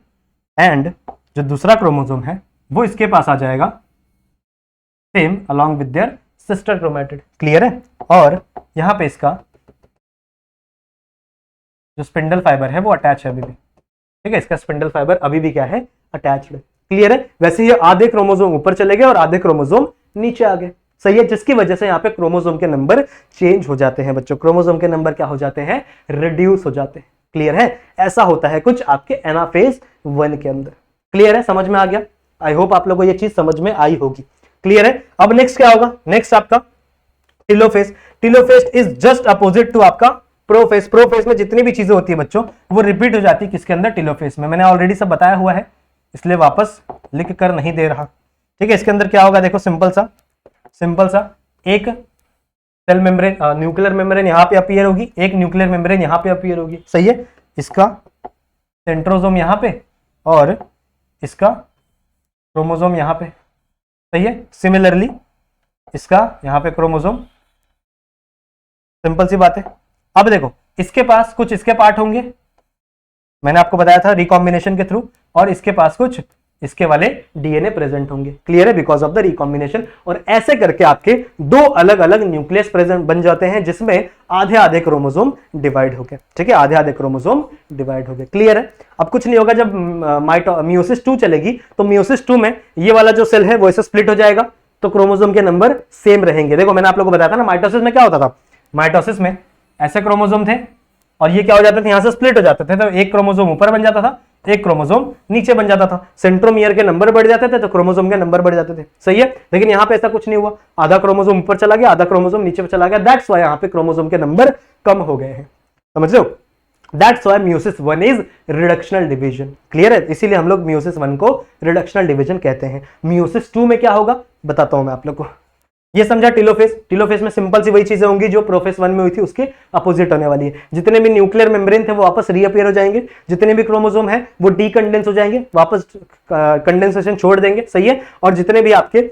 and जो दूसरा क्रोमोसोम है वो इसके पास आ जाएगा same along with their sister chromatid। Clear है? और यहां पे इसका जो स्पिंडल फाइबर है वो अटैच है अभी भी। ठीक है, इसका स्पिंडल फाइबर अभी भी क्या है? अटैच्ड है। क्लियर है? वैसे ये आधे क्रोमोसोम ऊपर चले गए और आधे क्रोमोसोम नीचे आ गए। सही है, जिसकी वजह से यहाँ पे क्रोमोसोम के नंबर चेंज हो जाते हैं बच्चों। क्रोमोसोम के नंबर क्या हो जाते हैं? रिड्यूस हो जाते हैं। क्लियर है? ऐसा होता है कुछ आपके एनाफेज 1 के अंदर। क्लियर है? समझ में आ गया? आई होप आप लोगों को ये चीज समझ में आई होगी। क्लियर है? अब नेक्स्ट क्या होगा? नेक्स्ट आपका telophase. Telophase is just opposite to आपका प्रोफेज। प्रोफेज में जितनी भी चीजें होती है बच्चों वो रिपीट हो जाती है किसके अंदर? टेलोफेज में। मैंने ऑलरेडी सब बताया हुआ है, इसलिए वापस लिख कर नहीं दे रहा। ठीक है, इसके अंदर क्या होगा? देखो, सिंपल सा एक सेल मेम्ब्रेन, न्यूक्लियर मेम्ब्रेन यहां पे अपीयर होगी, एक न्यूक्लियर मेम्ब्रेन यहां पे अपीयर होगी। सही है, इसका सेंट्रोसोम यहां पे और इसका क्रोमोसोम यहां पे। सही है, सिमिलरली इसका यहां पे क्रोमोसोम। सिंपल सी बात है। अब देखो, इसके पास कुछ इसके पार्ट होंगे, मैंने आपको बताया था रिकॉम्बिनेशन के थ्रू, और इसके पास कुछ इसके वाले डीएनए प्रेजेंट होंगे। क्लियर है? Because of the recombination. और ऐसे करके आपके दो अलग अलग न्यूक्लियस प्रेजेंट बन जाते हैं जिसमें आधे आधे क्रोमोसोम डिवाइड हो गए। ठीक है, आधे आधे क्रोमोसोम डिवाइड हो गए। क्लियर है? अब कुछ नहीं होगा, जब मियोसिस 2 चलेगी तो मियोसिस 2 में ये वाला जो सेल है वो ऐसे स्प्लिट हो जाएगा, तो क्रोमोसोम के नंबर सेम रहेंगे। देखो, मैंने आप लोगों को बताया था ना, माइटोसिस में क्या होता था? माइटोसिस में ऐसे क्रोमोसोम थे और ये क्या हो जाते थे? यहां से स्प्लिट हो जाते थे, तो एक क्रोमोसोम ऊपर बन जाता था, एक क्रोमोसोम नीचे बन जाता था। सेंट्रोमियर के नंबर बढ़ जाते थे तो क्रोमोसोम के नंबर बढ़ जाते थे। सही है, लेकिन यहां पे ऐसा कुछ नहीं हुआ। आधा क्रोमोसोम ऊपर चला गया, आधा क्रोमोसोम नीचे चला गया। दैट्स व्हाई यहां पे क्रोमोसोम के नंबर कम हो गए हैं। समझ रहे हो? That's why meiosis 1 is reductional division. Clear है? इसीलिए हम लोग मियोसिस 1 को रिडक्शनल डिवीजन कहते हैं। मियोसिस 2 में क्या होगा बताता हूं मैं आप लोग को। ये समझा टेलोफेज। टेलोफेज में सिंपल सी वही चीजें होंगी जो प्रोफेज 1 में हुई थी, उसके अपोजिट होने वाली है। जितने भी न्यूक्लियर मेम्ब्रेन थे वो वापस रीअपीयर हो जाएंगे, जितने भी क्रोमोसोम है वो डीकंडेंस हो जाएंगे, वापस कंडेंसेशन छोड़ देंगे। सही है, और जितने भी आपके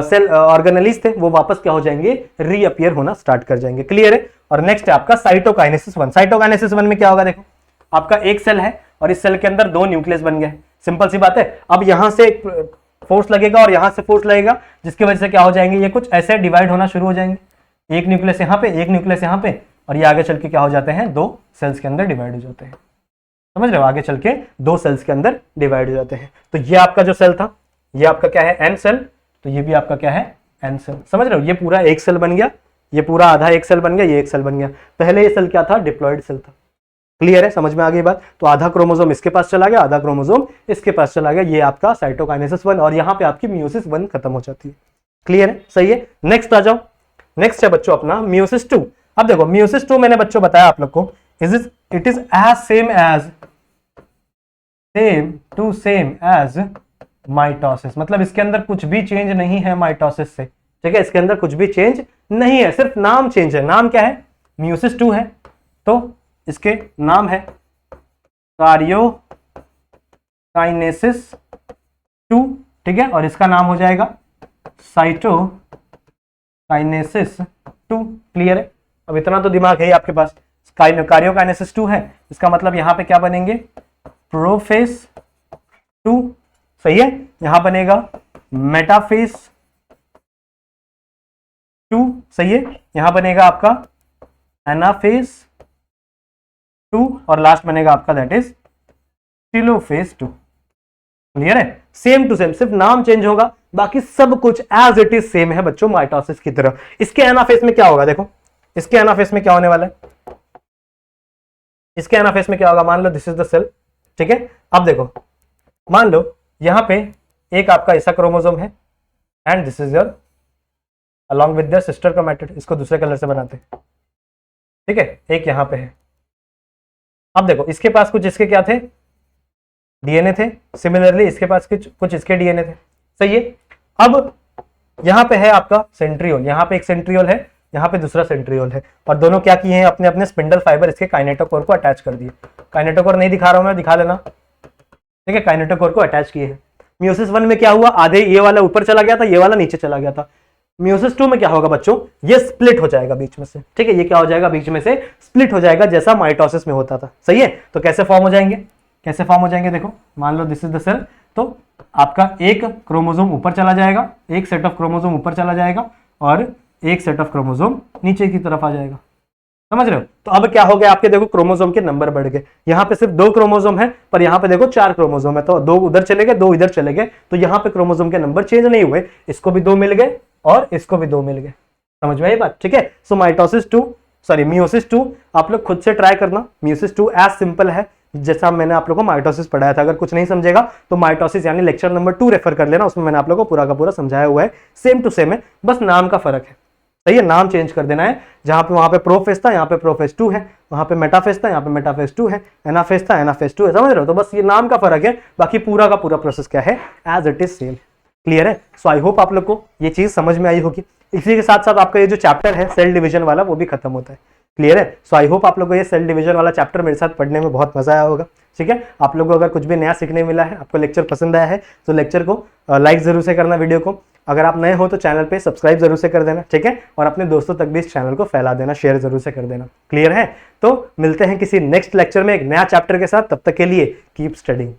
सेल ऑर्गेनेलिज थे वो वापस क्या हो जाएंगे? रीअपीयर होना स्टार्ट कर जाएंगे। क्लियर है? और नेक्स्ट है आपका साइटोकाइनेसिस 1। साइटोकाइनेसिस 1 में क्या होगा? देखो, आपका एक सेल है और इस सेल के अंदर 2 न्यूक्लियस बन गए। सिंपल सी बात है। अब यहां से फोर्स लगेगा और यहां से फोर्स लगेगा, जिसकी वजह से क्या हो जाएंगे? ये कुछ ऐसे डिवाइड होना शुरू हो जाएंगे। एक न्यूक्लियस यहां पे, एक न्यूक्लियस यहां पे, और ये आगे चल के क्या हो जाते हैं? 2 सेल्स के अंदर डिवाइड हो जाते हैं। समझ रहे हो? आगे चल के 2 सेल्स के अंदर डिवाइड हो जाते हैं। तो ये आपका जो सेल था, ये आपका क्या है? N cell. तो ये भी आपका क्या है? N cell. समझ रहे हो? ये पूरा एक सेल बन गया, ये पूरा आधा एक सेल बन गया, ये एक सेल बन गया। पहले ये सेल क्या था? डिप्लॉयड सेल था। क्लियर है? समझ में आ गई बात? तो आधा क्रोमोसोम इसके पास चला गया, आधा क्रोमोसोम इसके पास चला गया। ये आपका साइटोकाइनेसिस 1, और यहां पे आपकी मियोसिस 1 खत्म हो जाती है। क्लियर है? सही है। नेक्स्ट आ जाओ। नेक्स्ट है बच्चों अपना मियोसिस 2। अब देखो, मियोसिस 2 मैंने बच्चों बताया आप लोग को, it is as same as mitosis. मतलब इसके अंदर कुछ भी चेंज नहीं है माइटोसिस से। ठीक है, इसके अंदर कुछ भी चेंज नहीं है, सिर्फ नाम चेंज है। नाम क्या है? मियोसिस 2 है, तो इसके नाम है कार्योकाइनेसिस 2। ठीक है, और इसका नाम हो जाएगा साइटोकाइनेसिस 2। क्लियर है? अब इतना तो दिमाग है ही आपके पास। कार्योकाइनेसिस 2 है, इसका मतलब यहां पे क्या बनेंगे? प्रोफेज 2। सही है, यहां बनेगा मेटाफेज 2। सही है, यहां बनेगा आपका एनाफेज 2, और लास्ट बनेगा आपका दैट इज टेलोफेज 2। क्लियर है? सेम टू सेम, सिर्फ नाम चेंज होगा, बाकी सब कुछ एज इट इज सेम है बच्चों, माइटोसिस की तरह। इसके एनाफेज में क्या होगा? देखो, इसके एनाफेज में क्या होने वाला है? इसके एनाफेज में क्या होगा? मान लो दिस इज द सेल। ठीक है, अब देखो, मान लो यहां पे एक आपका ऐसा क्रोमोसोम है, and this is your along with their sister chromatid. इसको दूसरे कलर से बनाते हैं। ठीक है, एक यहां पे है। अब देखो, इसके पास कुछ इसके क्या थे? डीएनए थे, सिमिलरली इसके पास कुछ इसके डीएनए थे, सही है। अब यहाँ पे है आपका सेंट्रियोल, यहाँ पे एक सेंट्रियोल है, यहाँ पे दूसरा सेंट्रियोल है, और दोनों क्या किए हैं, अपने अपने स्पिंडल फाइबर इसके काइनेटोकोर को अटैच कर दिए। काइनेटोकोर नहीं दिखा रहा हूं मैं, दिखा लेना, ठीक है, काइनेटोकोर को अटैच किए हैं। मियोसिस 1 में क्या हुआ, आधे ये वाला ऊपर चला गया था, ये वाला नीचे चला गया था। मियोसिस 2 में क्या होगा बच्चों, ये स्प्लिट हो जाएगा बीच में से, ठीक है, ये क्या हो जाएगा, बीच में से स्प्लिट हो जाएगा, जैसा माइटोसिस में होता था, सही है। तो कैसे फॉर्म हो जाएंगे, कैसे फॉर्म हो जाएंगे, देखो मान लो दिस इज द सेल, तो आपका एक क्रोमोसोम ऊपर चला जाएगा, एक सेट ऑफ क्रोमोसोम ऊपर चला जाएगा, और एक सेट ऑफ क्रोमोसोम नीचे की तरफ आ जाएगा, समझ रहे हो। तो अब क्या हो गया, आपके देखो क्रोमोसोम के नंबर बढ़ गए, यहाँ पे सिर्फ 2 क्रोमोसोम है, पर यहाँ पे देखो 4 क्रोमोसोम है, तो 2 उधर चले गए, 2 इधर चले गए, तो यहाँ पे क्रोमोसोम के नंबर चेंज नहीं हुए, इसको भी 2 मिल गए और इसको भी 2 मिल गए, समझ में आई बात, ठीक है। सो मियोसिस 2 आप लोग खुद से ट्राई करना। मियोसिस 2 एज सिंपल है जैसा मैंने आप लोगों को माइटोसिस पढ़ाया था। अगर कुछ नहीं समझेगा तो माइटोसिस यानी लेक्चर नंबर 2 रेफर कर लेना, उसमें मैंने आप लोगों को पूरा का पूरा समझाया हुआ है, सेम टू सेम है, बस नाम का फर्क है, सही है, नाम चेंज कर देना है। जहां पे वहां पे प्रोफेस था, यहाँ पे प्रोफेस 2 है, वहां पे मेटाफेस था, यहाँ पे मेटाफेस 2 है, एनाफेस था, एनाफेस 2 है, समझ रहे हो। तो बस ये नाम का फर्क है, बाकी पूरा का पूरा प्रोसेस क्या है, as it is same, clear है। सो आई होप आप लोग को ये चीज समझ में आई होगी। इसी के साथ साथ आपका ये जो चैप्टर है सेल डिवीजन वाला वो भी खत्म होता है, क्लियर है। सो आई होप आप लोग को ये सेल डिवीजन वाला चैप्टर मेरे साथ पढ़ने में बहुत मजा आया होगा, ठीक है। आप लोगों को अगर कुछ भी नया सीखने मिला है, आपको लेक्चर पसंद आया है, तो लेक्चर को लाइक जरूर से करना, वीडियो को। अगर आप नए हो तो चैनल पे सब्सक्राइब जरूर से कर देना, ठीक है, और अपने दोस्तों तक भी इस चैनल को फैला देना, शेयर जरूर से कर देना, क्लियर है। तो मिलते हैं किसी नेक्स्ट लेक्चर में एक नया चैप्टर के साथ, तब तक के लिए कीप स्टडिंग।